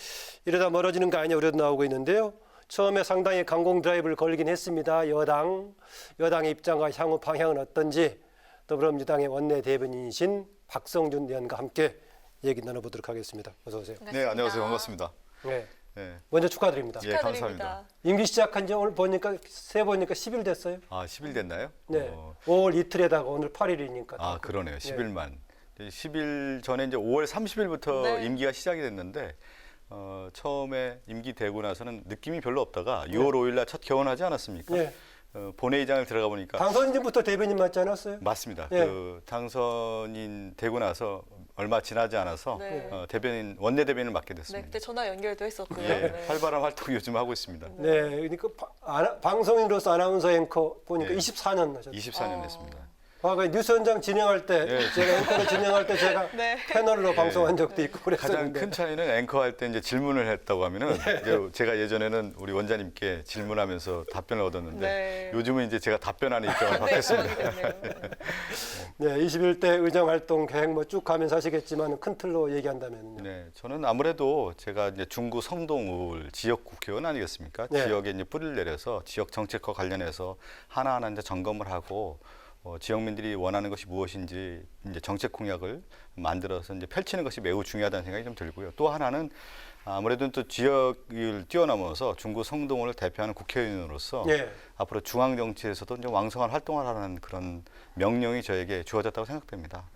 이러다 멀어지는 거 아니냐 우려도 나오고 있는데요. 처음에 상당히 강공 드라이브를 걸긴 했습니다. 여당의 입장과 향후 방향은 어떤지 더불어민주당의 원내대변인이신 박성준 의원과 함께 얘기 나눠보도록 하겠습니다. 어서 오세요. 네, 안녕하세요. 반갑습니다. 네. 네. 먼저 축하드립니다. 예, 감사합니다. 임기 시작한 지 오늘 보니까 10일 됐어요. 아, 10일 됐나요? 네. 5월 이틀에다가 오늘 8일이니까. 아, 그러네요. 10일만. 10일 전에 이제 5월 30일부터 네. 임기가 시작이 됐는데 처음에 임기 되고 나서는 느낌이 별로 없다가 6월 5일 날 첫 개원하지 않았습니까? 네. 본회의장을 들어가 보니까 당선인 전부터 대변인 맞지 않았어요? 맞습니다. 예. 그 당선인 되고 나서 얼마 지나지 않아서 네. 대변인 원내대변인을 맡게 네, 됐습니다. 그때 전화 연결도 했었고요. 예, 네. 활발한 활동 요즘 하고 있습니다. 네. 그러니까 방송인으로서 아나운서 앵커 보니까 네. 24년 하셨어요. 24년 했습니다. 과거에 뉴스 현장 진행할 때 네. 제가 앵커를 진행할 때 제가 네. 패널로 방송한 적도 있고 가장 그랬었는데 큰 차이는 앵커 할 때 이제 질문을 했다고 하면은 이제 제가 예전에는 우리 원장님께 질문하면서 답변을 얻었는데 네. 요즘은 이제 제가 답변하는 입장을 받겠습니다. 네, 21대 의정활동 계획 뭐 쭉 가면서 하시겠지만 큰 틀로 얘기한다면요. 네, 저는 아무래도 제가 이제 중구 성동울 지역 국회의원 아니겠습니까? 네. 지역에 이제 뿌리를 내려서 지역 정책과 관련해서 하나하나 이제 점검을 하고 지역민들이 원하는 것이 무엇인지 이제 정책 공약을 만들어서 이제 펼치는 것이 매우 중요하다는 생각이 좀 들고요. 또 하나는 아무래도 또 지역을 뛰어넘어서 중구 성동을 대표하는 국회의원으로서 예. 앞으로 중앙 정치에서도 이제 왕성한 활동을 하라는 그런 명령이 저에게 주어졌다고 생각됩니다.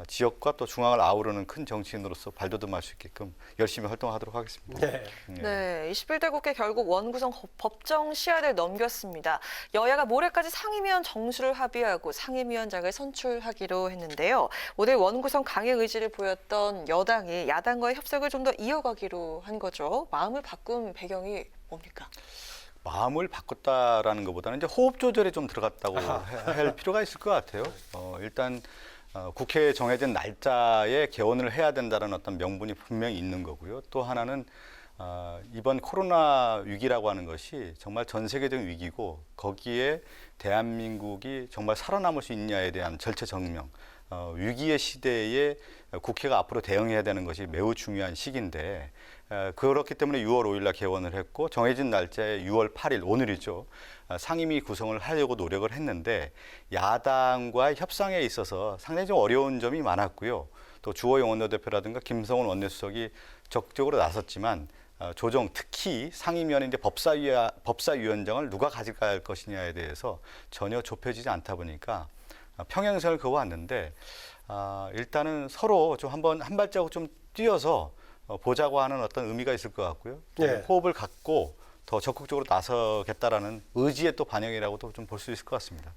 지역과 또 중앙을 아우르는 큰 정치인으로서 발돋움할 수 있게끔 열심히 활동하도록 하겠습니다. 네. 네, 21대 국회 결국 원구성 법정 시한을 넘겼습니다. 여야가 모레까지 상임위원 정수를 합의하고 상임위원장을 선출하기로 했는데요. 오늘 원구성 강행 의지를 보였던 여당이 야당과의 협상을 좀 더 이어가기로 한 거죠. 마음을 바꾼 배경이 뭡니까? 마음을 바꿨다라는 것보다는 이제 호흡 조절에 좀 들어갔다고 할 필요가 있을 것 같아요. 일단 국회에 정해진 날짜에 개원을 해야 된다는 어떤 명분이 분명히 있는 거고요. 또 하나는 이번 코로나 위기라고 하는 것이 정말 전 세계적인 위기고 거기에 대한민국이 정말 살아남을 수 있냐에 대한 절체정명, 위기의 시대에 국회가 앞으로 대응해야 되는 것이 매우 중요한 시기인데 그렇기 때문에 6월 5일 날 개원을 했고 정해진 날짜에 6월 8일 오늘이죠. 상임위 구성을 하려고 노력을 했는데 야당과의 협상에 있어서 상당히 좀 어려운 점이 많았고요. 또 주호영 원내대표라든가 김성훈 원내수석이 적극적으로 나섰지만 조정 특히 상임위원회 이제 법사위원장을 누가 가져갈 것이냐에 대해서 전혀 좁혀지지 않다 보니까 평행선을 그어왔는데 일단은 서로 좀 한 발자국 좀 뛰어서 보자고 하는 어떤 의미가 있을 것 같고요. 네. 호흡을 갖고 더 적극적으로 나서겠다라는 의지의 또 반영이라고도 좀 볼 수 있을 것 같습니다.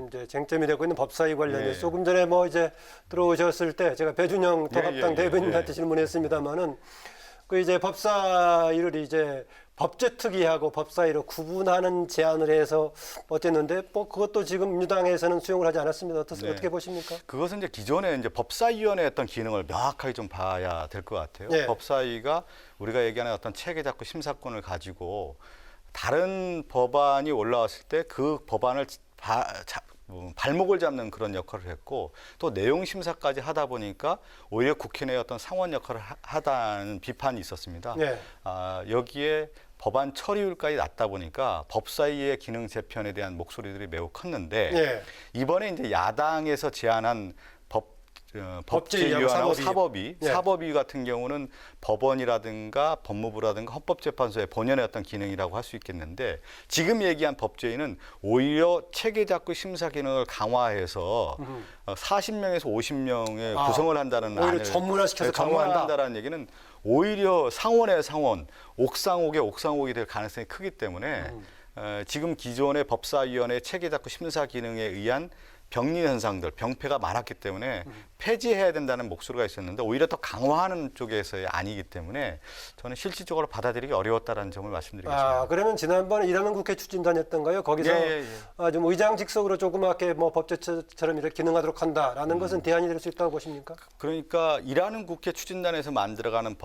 이제 쟁점이 되고 있는 법사위 관련해서 예. 조금 전에 뭐 이제 들어오셨을 때 제가 배준영 통합당 대변인한테 질문했습니다만은 그 이제 법사위를 이제 법제특위하고 법사위로 구분하는 제안을 해서 어땠는데 뭐 그것도 지금 민주당에서는 수용을 하지 않았습니다. 네. 어떻게 보십니까? 그것은 이제 기존에 이제 법사위원회의 어떤 기능을 명확하게 좀 봐야 될 것 같아요. 네. 법사위가 우리가 얘기하는 어떤 체계 잡고 심사권을 가지고 다른 법안이 올라왔을 때 그 법안을 발목을 잡는 그런 역할을 했고 또 내용 심사까지 하다 보니까 오히려 국회 내 어떤 상원 역할을 하다는 비판이 있었습니다. 네. 여기에 법안 처리율까지 낮다 보니까 법사위의 기능 재편에 대한 목소리들이 매우 컸는데 네. 이번에 이제 야당에서 제안한 법제위원회하고 사법위, 네. 사법위 같은 경우는 법원이라든가 법무부라든가 헌법재판소의 본연의 어떤 기능이라고 할 수 있겠는데 지금 얘기한 법제위는 오히려 체계 잡고 심사 기능을 강화해서 40명에서 50명의 구성을 한다는 오히려 안을 전문화시켜서 전문화한다라는 얘기는 오히려 상원의 상원, 옥상옥의 옥상옥이 될 가능성이 크기 때문에 지금 기존의 법사위원회 체계 잡고 심사 기능에 의한 병리 현상들, 병폐가 많았기 때문에 폐지해야 된다는 목소리가 있었는데 오히려 더 강화하는 쪽에서의 아니기 때문에 저는 실질적으로 받아들이기 어려웠다는 점을 말씀드리겠습니다. 그러면 지난번에 일하는 국회 추진단이었던가요? 거기서 좀 의장 직속으로 조그맣게 뭐 법제처럼 이렇게 기능하도록 한다라는 것은 대안이 될 수 있다고 보십니까? 그러니까 일하는 국회 추진단에서 만들어가는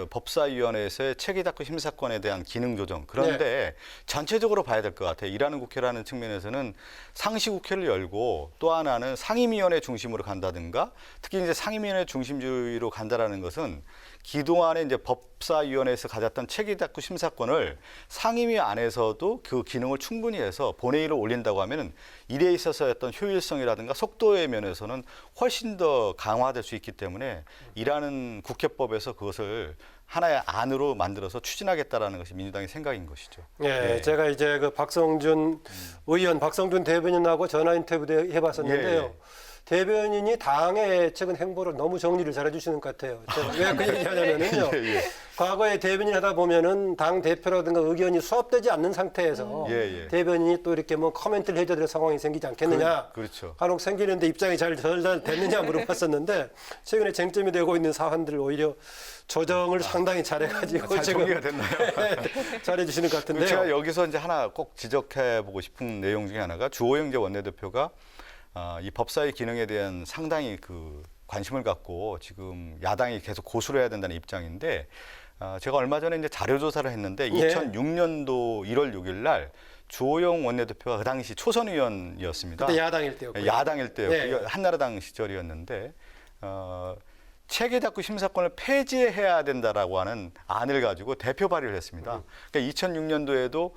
법사위원회에서의 체계다투 심사권에 대한 기능 조정. 그런데 전체적으로 봐야 될 것 같아요. 일하는 국회라는 측면에서는 상시국회를 열고 또 하나는 상임위원회 중심으로 간다든가 특히 이제 상임위원회 중심주의로 간다라는 것은 그동안에 이제 법사위원회에서 가졌던 체계다투 심사권을 상임위 안에서도 그 기능을 충분히 해서 본회의로 올린다고 하면 일에 있어서 어떤 효율성이라든가 속도의 면에서는 훨씬 더 강화될 수 있기 때문에 일하는 국회법에서 그것을 하나의 안으로 만들어서 추진하겠다라는 것이 민주당의 생각인 것이죠. 예, 제가 이제 그 박성준 의원, 박성준 대변인하고 전화 인터뷰 해봤었는데요. 대변인이 당의 최근 행보를 너무 정리를 잘해주시는 것 같아요. 왜 그 얘기하냐면은요. 과거에 대변인 하다 보면은 당 대표라든가 의견이 수합되지 않는 상태에서 대변인이 또 이렇게 뭐 코멘트를 해줘야 될 상황이 생기지 않겠느냐. 그렇죠. 간혹 생기는데 입장이 잘 전달됐느냐 물어봤었는데 최근에 쟁점이 되고 있는 사안들을 오히려 조정을 상당히 잘해가지고 잘 정리가 됐나요? 잘해주시는 것 같은데요. 제가 여기서 이제 하나 꼭 지적해보고 싶은 내용 중에 하나가 주호영 원내대표가 이 법사위 기능에 대한 상당히 그 관심을 갖고 지금 야당이 계속 고수를 해야 된다는 입장인데 제가 얼마 전에 이제 자료조사를 했는데 2006년도 1월 6일 날 주호영 원내대표가 그 당시 초선 의원이었습니다. 그때 야당일 때였고요. 야당일 때였고요. 한나라당 시절이었는데 체계다투 심사권을 폐지해야 된다라고 하는 안을 가지고 대표 발의를 했습니다. 그러니까 2006년도에도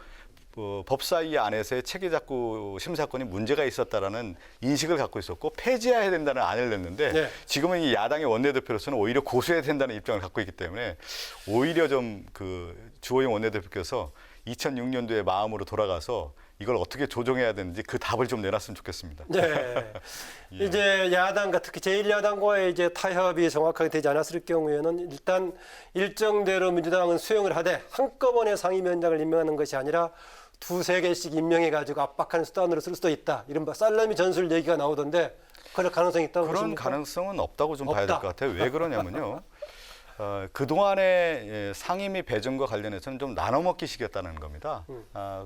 법사위 안에서의 체계다투 심사권이 문제가 있었다라는 인식을 갖고 있었고 폐지해야 된다는 안을 냈는데 지금은 이 야당의 원내대표로서는 오히려 고수해야 된다는 입장을 갖고 있기 때문에 오히려 좀 그 주호영 원내대표께서 2006년도의 마음으로 돌아가서 이걸 어떻게 조정해야 되는지 그 답을 좀 내놨으면 좋겠습니다. 네. 이제 야당과 특히 제1야당과의 이제 타협이 정확하게 되지 않았을 경우에는 일단 일정대로 민주당은 수용을 하되 한꺼번에 상임위원장을 임명하는 것이 아니라 두세 개씩 임명해가지고 압박하는 수단으로 쓸 수도 있다. 이른바 살라미 전술 얘기가 나오던데 그럴 가능성이 있다고 보십니까? 그런 가능성은 없다고 좀 봐야 될 것 같아요. 왜 그러냐면요. 그동안의 상임위 배정과 관련해서는 좀 나눠먹기식이었다는 겁니다.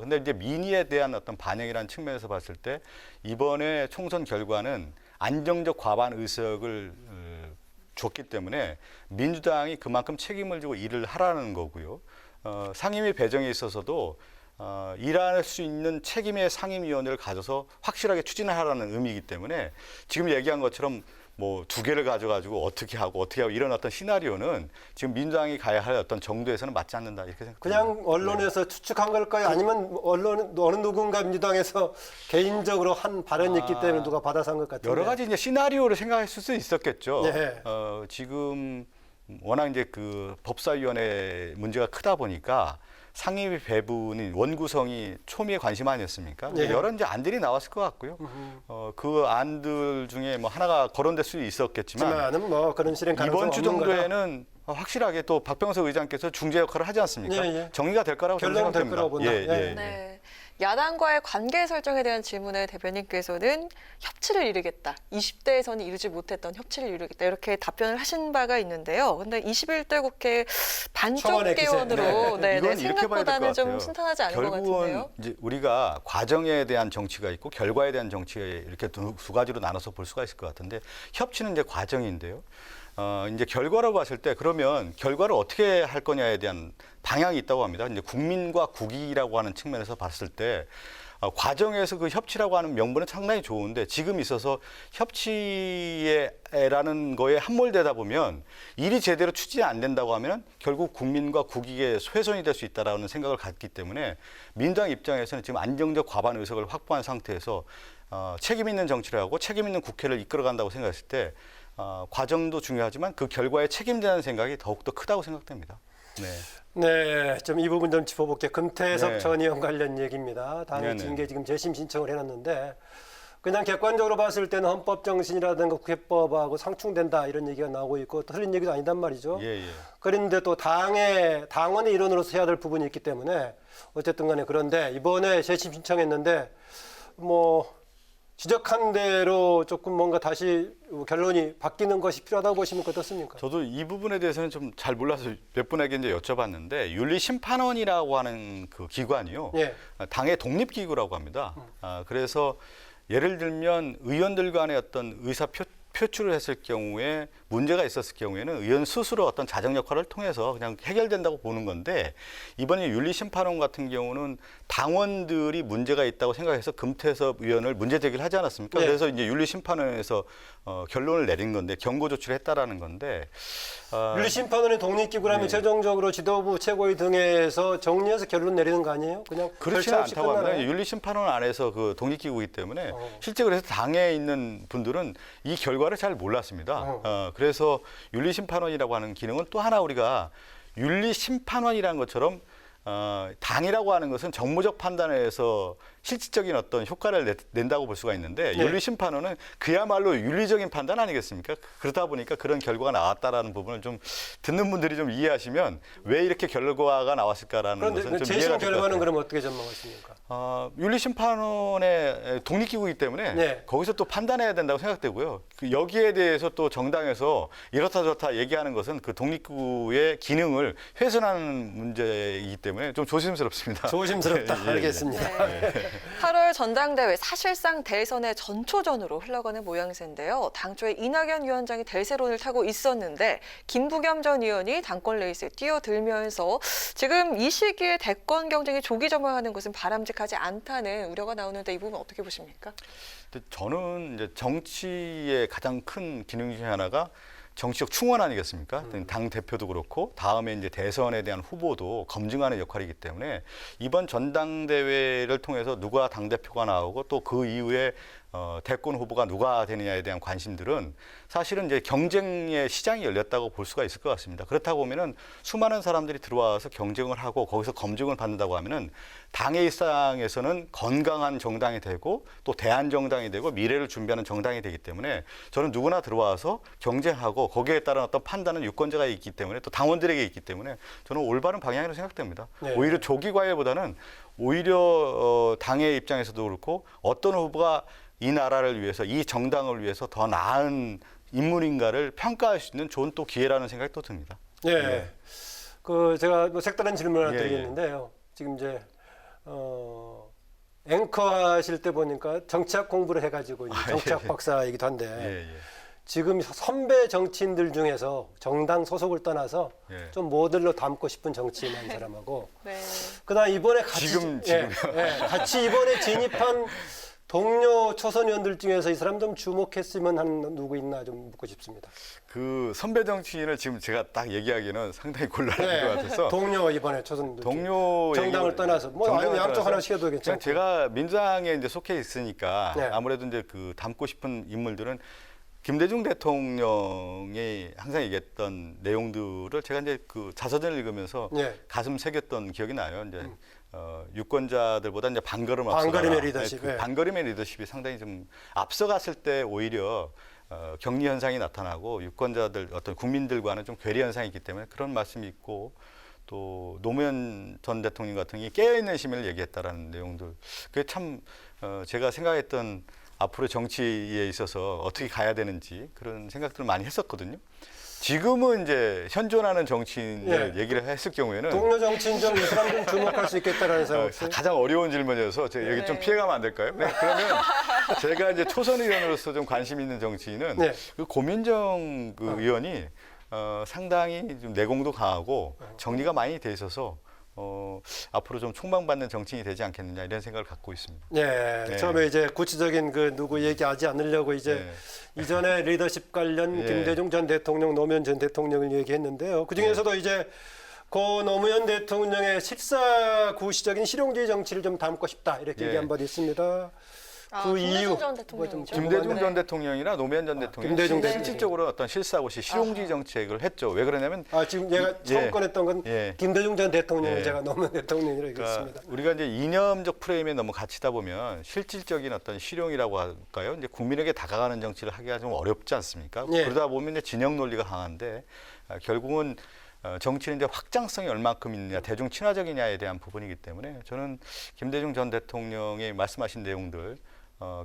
근데 이제 민의에 대한 어떤 반영이라는 측면에서 봤을 때 이번에 총선 결과는 안정적 과반 의석을 줬기 때문에 민주당이 그만큼 책임을 지고 일을 하라는 거고요. 상임위 배정에 있어서도 일할 수 있는 책임의 상임위원회를 가져서 확실하게 추진을 하라는 의미이기 때문에 지금 얘기한 것처럼 뭐 두 개를 가져가지고 어떻게 하고 이런 어떤 시나리오는 지금 민주당이 가야 할 어떤 정도에서는 맞지 않는다 이렇게 생각합니다. 그냥 언론에서 추측한 걸까요? 아니면 언론 어느 누군가 민주당에서 개인적으로 한 발언이 있기 때문에 누가 받아서 한 것 같은데 여러 가지 이제 시나리오를 생각했을 수 있었겠죠. 네. 지금 워낙 이제 그 법사위원회 문제가 크다 보니까 상임위 배분이 원구성이 초미의 관심 아니었습니까? 여러 이제 안들이 나왔을 것 같고요. 그 안들 중에 뭐 하나가 거론될 수 있었겠지만 뭐 그런 실행 가능성 이번 주 정도에는 확실하게 또 박병석 의장께서 중재 역할을 하지 않습니까? 정리가 될 거라고 저는 결론은 될 생각됩니다. 거라고 본다. 네. 야당과의 관계 설정에 대한 질문에 대변인께서는 협치를 이루겠다. 20대에서는 이루지 못했던 협치를 이루겠다. 이렇게 답변을 하신 바가 있는데요. 근데 21대 국회 반쪽 개원으로 생각보다는 좀 순탄하지 않은 것 같은데요. 결국은 이제 우리가 과정에 대한 정치가 있고 결과에 대한 정치가 이렇게 두 가지로 나눠서 볼 수가 있을 것 같은데 협치는 이제 과정인데요. 이제 결과로 봤을 때 그러면 결과를 어떻게 할 거냐에 대한 방향이 있다고 합니다. 이제 국민과 국익이라고 하는 측면에서 봤을 때 과정에서 그 협치라고 하는 명분은 상당히 좋은데 지금 있어서 협치라는 거에 함몰되다 보면 일이 제대로 추진이 안 된다고 하면 결국 국민과 국익에 훼손이 될 수 있다라는 생각을 갖기 때문에 민주당 입장에서는 지금 안정적 과반 의석을 확보한 상태에서 책임 있는 정치를 하고 책임 있는 국회를 이끌어간다고 생각했을 때 과정도 중요하지만 그 결과에 책임지는 생각이 더욱더 크다고 생각됩니다. 네, 좀 이 부분 좀 짚어볼게요. 금태섭 전 의원 관련 얘기입니다. 당의 징계 지금 재심 신청을 해놨는데 그냥 객관적으로 봤을 때는 헌법 정신이라든가 국회법하고 상충된다 이런 얘기가 나오고 있고 틀린 얘기도 아니단 말이죠. 그런데 또 당원의 일원으로서 해야 될 부분이 있기 때문에 어쨌든 간에 그런데 이번에 재심 신청했는데 뭐 지적한 대로 조금 뭔가 다시 결론이 바뀌는 것이 필요하다고 보시면 어떻습니까? 저도 이 부분에 대해서는 좀 잘 몰라서 몇 분에게 이제 여쭤봤는데 윤리심판원이라고 하는 그 기관이요. 예. 당의 독립기구라고 합니다. 그래서 예를 들면 의원들 간의 어떤 표출을 했을 경우에 문제가 있었을 경우에는 의원 스스로 어떤 자정 역할을 통해서 그냥 해결된다고 보는 건데 이번에 윤리심판원 같은 경우는 당원들이 문제가 있다고 생각해서 금태섭 의원을 문제 제기를 하지 않았습니까? 네. 그래서 이제 윤리심판원에서 결론을 내린 건데 경고 조치를 했다라는 건데 윤리심판원의 독립기구라면 네. 최종적으로 지도부 최고위 등에서 정리해서 결론 내리는 거 아니에요? 그냥 그렇지는 결정 없이 않다고 합니다. 끝나나요? 윤리심판원 안에서 그 독립기구이기 때문에 실제 그래서 당에 있는 분들은 이 결과를 잘 몰랐습니다. 그래서 윤리심판원이라고 하는 기능은 또 하나 우리가 윤리심판원이라는 것처럼 당이라고 하는 것은 정무적 판단에서 실질적인 어떤 효과를 낸다고 볼 수가 있는데 네. 윤리심판원은 그야말로 윤리적인 판단 아니겠습니까? 그러다 보니까 그런 결과가 나왔다라는 부분을 좀 듣는 분들이 좀 이해하시면 왜 이렇게 결과가 나왔을까라는 그런데 것은 좀 재심 이해가 될 것 결과는 같아요. 그럼 어떻게 전망하십니까? 윤리심판원의 독립기구이기 때문에 네. 거기서 또 판단해야 된다고 생각되고요. 여기에 대해서 또 정당에서 이렇다 저렇다 얘기하는 것은 그 독립기구의 기능을 훼손하는 문제이기 때문에 좀 조심스럽습니다. 조심스럽다. 예, 예, 예. 알겠습니다. 8월 전당대회 사실상 대선의 전초전으로 흘러가는 모양새인데요. 당초에 이낙연 위원장이 대세론을 타고 있었는데 김부겸 전 의원이 당권 레이스에 뛰어들면서 지금 이 시기에 대권 경쟁이 조기점화하는 것은 바람직하지 않다는 우려가 나오는데 이 부분 어떻게 보십니까? 근데 저는 이제 정치의 가장 큰 기능 중에 하나가 정치적 충원 아니겠습니까? 당 대표도 그렇고 다음에 이제 대선에 대한 후보도 검증하는 역할이기 때문에 이번 전당대회를 통해서 누가 당 대표가 나오고 또 그 이후에 대권 후보가 누가 되느냐에 대한 관심들은 사실은 이제 경쟁의 시장이 열렸다고 볼 수가 있을 것 같습니다. 그렇다고 보면은 수많은 사람들이 들어와서 경쟁을 하고 거기서 검증을 받는다고 하면은 당의 일상에서는 건강한 정당이 되고 또 대안 정당이 되고 미래를 준비하는 정당이 되기 때문에 저는 누구나 들어와서 경쟁하고 거기에 따른 어떤 판단은 유권자가 있기 때문에 또 당원들에게 있기 때문에 저는 올바른 방향이라고 생각됩니다. 네. 오히려 조기 과열보다는 오히려 당의 입장에서도 그렇고 어떤 후보가 이 나라를 위해서 이 정당을 위해서 더 나은 인물인가를 평가할 수 있는 좋은 또 기회라는 생각이 또 듭니다. 예. 예. 그 제가 뭐 색다른 질문을 하나 예, 드리겠는데요. 지금 이제 앵커 하실 때 보니까 정치학 공부를 해가지고 이제 정치학 예. 박사이기도 한데 예, 예. 지금 선배 정치인들 중에서 정당 소속을 떠나서 예. 좀 모델로 닮고 싶은 정치인 사람하고 네. 그다음 이번에 같이 지금요? 같이 이번에 진입한 동료 초선 의원들 중에서 이 사람 좀 주목했으면 하는 누구 있나 좀 묻고 싶습니다. 그 선배 정치인을 지금 제가 딱 얘기하기는 상당히 곤란할 것 같아서 동료 이번에 초선 동료 정당을 얘기- 떠나서 뭐 정당을 아니면 양쪽 떠나서 하나씩 해도 그냥 괜찮고. 제가 민주당에 이제 속해 있으니까 네. 아무래도 이제 그 닮고 싶은 인물들은 김대중 대통령이 항상 얘기했던 내용들을 제가 이제 그 자서전을 읽으면서 네. 가슴 새겼던 기억이 나요. 이제 유권자들보다 이제 반걸음 반걸음의 앞서가라. 리더십, 그 예. 반걸음의 리더십이 상당히 좀 앞서갔을 때 오히려 격리 현상이 나타나고 유권자들 어떤 국민들과는 좀 괴리 현상이 있기 때문에 그런 말씀이 있고 또 노무현 전 대통령 같은 경우 깨어있는 시민을 얘기했다라는 내용들 그게 참 제가 생각했던 앞으로 정치에 있어서 어떻게 가야 되는지 그런 생각들을 많이 했었거든요. 지금은 이제 현존하는 정치인을 예. 얘기를 했을 경우에는 동료 정치인 좀 이 사람 좀 주목할 수 있겠다라는 생각 없어요? 가장 어려운 질문이어서 제가 여기 좀 피해가면 안 될까요? 네, 그러면 제가 이제 초선 의원으로서 좀 관심 있는 정치인은 네. 그 고민정 그 의원이 상당히 좀 내공도 강하고 정리가 많이 돼 있어서 앞으로 좀 촉망받는 정치인이 되지 않겠느냐 이런 생각을 갖고 있습니다. 네, 네. 처음에 이제 구체적인 그 누구 얘기하지 않으려고 이제 네. 이전에 리더십 관련 예. 김대중 전 대통령, 노무현 전 대통령을 얘기했는데요. 그 중에서도 이제 고 노무현 대통령의 실사구시적인 실용주의 정치를 좀 담고 싶다 이렇게 예. 얘기한 바도 있습니다. 아, 그 김대중 이유 전 뭐 대통령이죠. 좀 김대중 네. 전 대통령이나 노무현 전 대통령 김대중 이 대통령. 실질적으로 어떤 실사고시 실용주의 정책을 했죠. 왜 그러냐면 지금 얘가 처음 예. 꺼냈던 건 예. 김대중 전 대통령, 예. 제가 노무현 대통령이라고 그러니까 얘기했습니다. 우리가 이제 이념적 프레임에 너무 갇히다 보면 실질적인 어떤 실용이라고 할까요? 이제 국민에게 다가가는 정치를 하기가 좀 어렵지 않습니까? 예. 그러다 보면 이제 진영 논리가 강한데 결국은 정치는 이제 확장성이 얼마큼 있느냐, 대중 친화적이냐에 대한 부분이기 때문에 저는 김대중 전 대통령이 말씀하신 내용들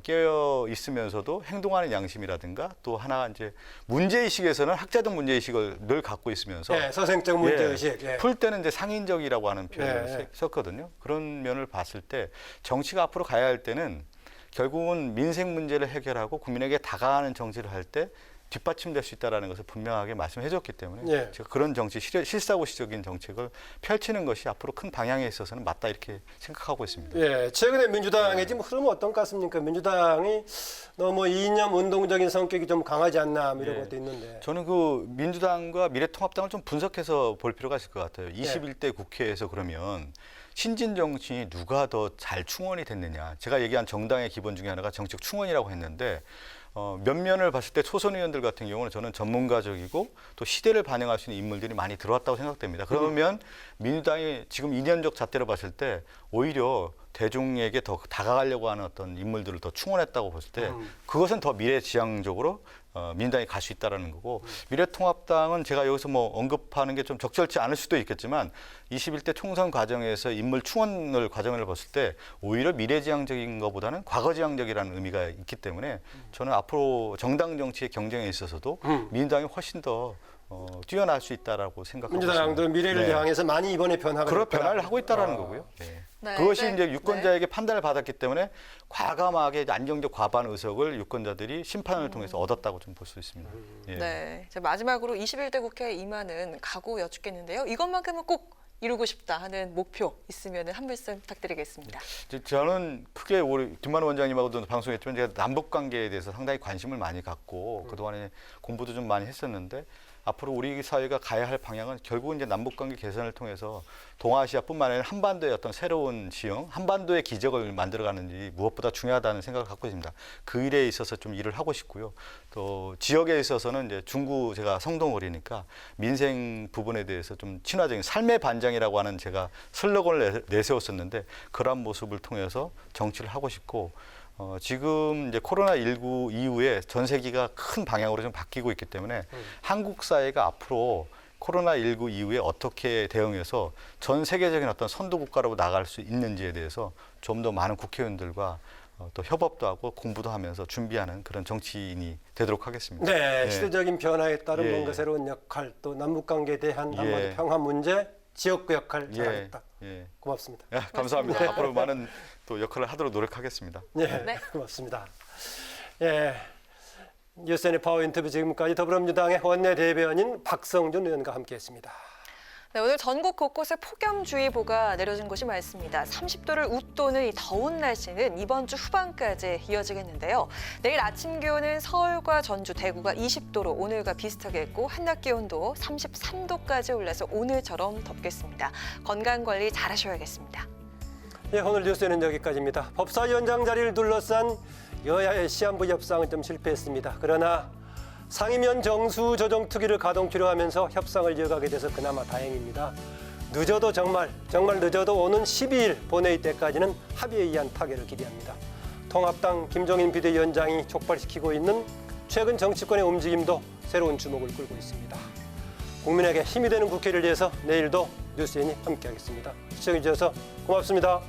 깨어 있으면서도 행동하는 양심이라든가 또 하나 이제 문제의식에서는 학자적 문제의식을 늘 갖고 있으면서 네, 서생적 문제의식. 예. 풀 때는 이제 상인적이라고 하는 표현을 예. 썼거든요. 그런 면을 봤을 때 정치가 앞으로 가야 할 때는 결국은 민생 문제를 해결하고 국민에게 다가가는 정치를 할 때 뒷받침될 수 있다는 것을 분명하게 말씀해 줬기 때문에 예. 제가 그런 정치, 실사고시적인 정책을 펼치는 것이 앞으로 큰 방향에 있어서는 맞다 이렇게 생각하고 있습니다. 예, 최근에 민주당의 지금 흐름은 어떤 것 같습니까? 민주당이 너무 이념 운동적인 성격이 좀 강하지 않나 이런 것도 있는데. 저는 그 민주당과 미래통합당을 좀 분석해서 볼 필요가 있을 것 같아요. 21대 국회에서 그러면 신진 정치인이 누가 더 잘 충원이 됐느냐. 제가 얘기한 정당의 기본 중에 하나가 정책 충원이라고 했는데 몇 면을 봤을 때 초선 의원들 같은 경우는 저는 전문가적이고 또 시대를 반영할 수 있는 인물들이 많이 들어왔다고 생각됩니다. 그러면 민주당이 지금 2년적 잣대로 봤을 때 오히려 대중에게 더 다가가려고 하는 어떤 인물들을 더 충원했다고 봤을 때 그것은 더 미래지향적으로 민주당이 갈 수 있다는 거고 미래통합당은 제가 여기서 뭐 언급하는 게 좀 적절치 않을 수도 있겠지만 21대 총선 과정에서 인물 충원을 과정을 봤을 때 오히려 미래지향적인 것보다는 과거지향적이라는 의미가 있기 때문에 저는 앞으로 정당 정치의 경쟁에 있어서도 민주당이 훨씬 더 뛰어날 수 있다라고 생각하고 있습니다. 민주당도 미래를 향해서 많이 이번에 그런 변화를 하고 있다는 거고요. 네. 그것이 이제 유권자에게 판단을 받았기 때문에 과감하게 안정적 과반 의석을 유권자들이 심판을 통해서 얻었다고 좀 볼 수 있습니다. 예. 네. 자, 마지막으로 21대 국회에 임하는 각오 여쭙겠는데요. 이것만큼은 꼭 이루고 싶다 하는 목표 있으면 한 말씀 부탁드리겠습니다. 저는 크게 우리 김만우 원장님하고도 방송했지만 제가 남북 관계에 대해서 상당히 관심을 많이 갖고 그동안에 공부도 좀 많이 했었는데 앞으로 우리 사회가 가야 할 방향은 결국은 이제 남북관계 개선을 통해서 동아시아뿐만 아니라 한반도의 어떤 새로운 지형, 한반도의 기적을 만들어가는지 무엇보다 중요하다는 생각을 갖고 있습니다. 그 일에 있어서 좀 일을 하고 싶고요. 또 지역에 있어서는 이제 중구 제가 성동을이니까 민생 부분에 대해서 좀 친화적인 삶의 반장이라고 하는 제가 슬로건을 내세웠었는데 그러한 모습을 통해서 정치를 하고 싶고 지금 이제 코로나19 이후에 전 세계가 큰 방향으로 좀 바뀌고 있기 때문에 한국 사회가 앞으로 코로나19 이후에 어떻게 대응해서 전 세계적인 어떤 선도 국가로 나갈 수 있는지에 대해서 좀 더 많은 국회의원들과 또 협업도 하고 공부도 하면서 준비하는 그런 정치인이 되도록 하겠습니다. 네, 예. 시대적인 변화에 따른 예. 뭔가 새로운 역할, 또 남북관계에 대한 한반도 예. 평화 문제, 지역구 역할 예. 잘하겠다. 예. 고맙습니다. 감사합니다. 앞으로 많은 또 역할을 하도록 노력하겠습니다. 네, 고맙습니다. 예, 뉴스N의 파워 인터뷰 지금까지 더불어민주당의 원내대변인 박성준 의원과 함께했습니다. 네, 오늘 전국 곳곳에 폭염주의보가 내려진 곳이 많습니다. 30도를 웃도는 이 더운 날씨는 이번 주 후반까지 이어지겠는데요. 내일 아침 기온은 서울과 전주, 대구가 20도로 오늘과 비슷하겠고 한낮 기온도 33도까지 올라서 오늘처럼 덥겠습니다. 건강관리 잘 하셔야겠습니다. 예, 오늘 뉴스는 여기까지입니다. 법사위원장 자리를 둘러싼 여야의 시한부 협상은 좀 실패했습니다. 그러나 상임위원 정수조정특위를 가동키로 하면서 협상을 이어가게 돼서 그나마 다행입니다. 늦어도 정말 늦어도 오는 12일 본회의 때까지는 합의에 의한 타결을 기대합니다. 통합당 김종인 비대위원장이 촉발시키고 있는 최근 정치권의 움직임도 새로운 주목을 끌고 있습니다. 국민에게 힘이 되는 국회를 위해서 내일도 뉴스N이 함께하겠습니다. 시청해주셔서 고맙습니다.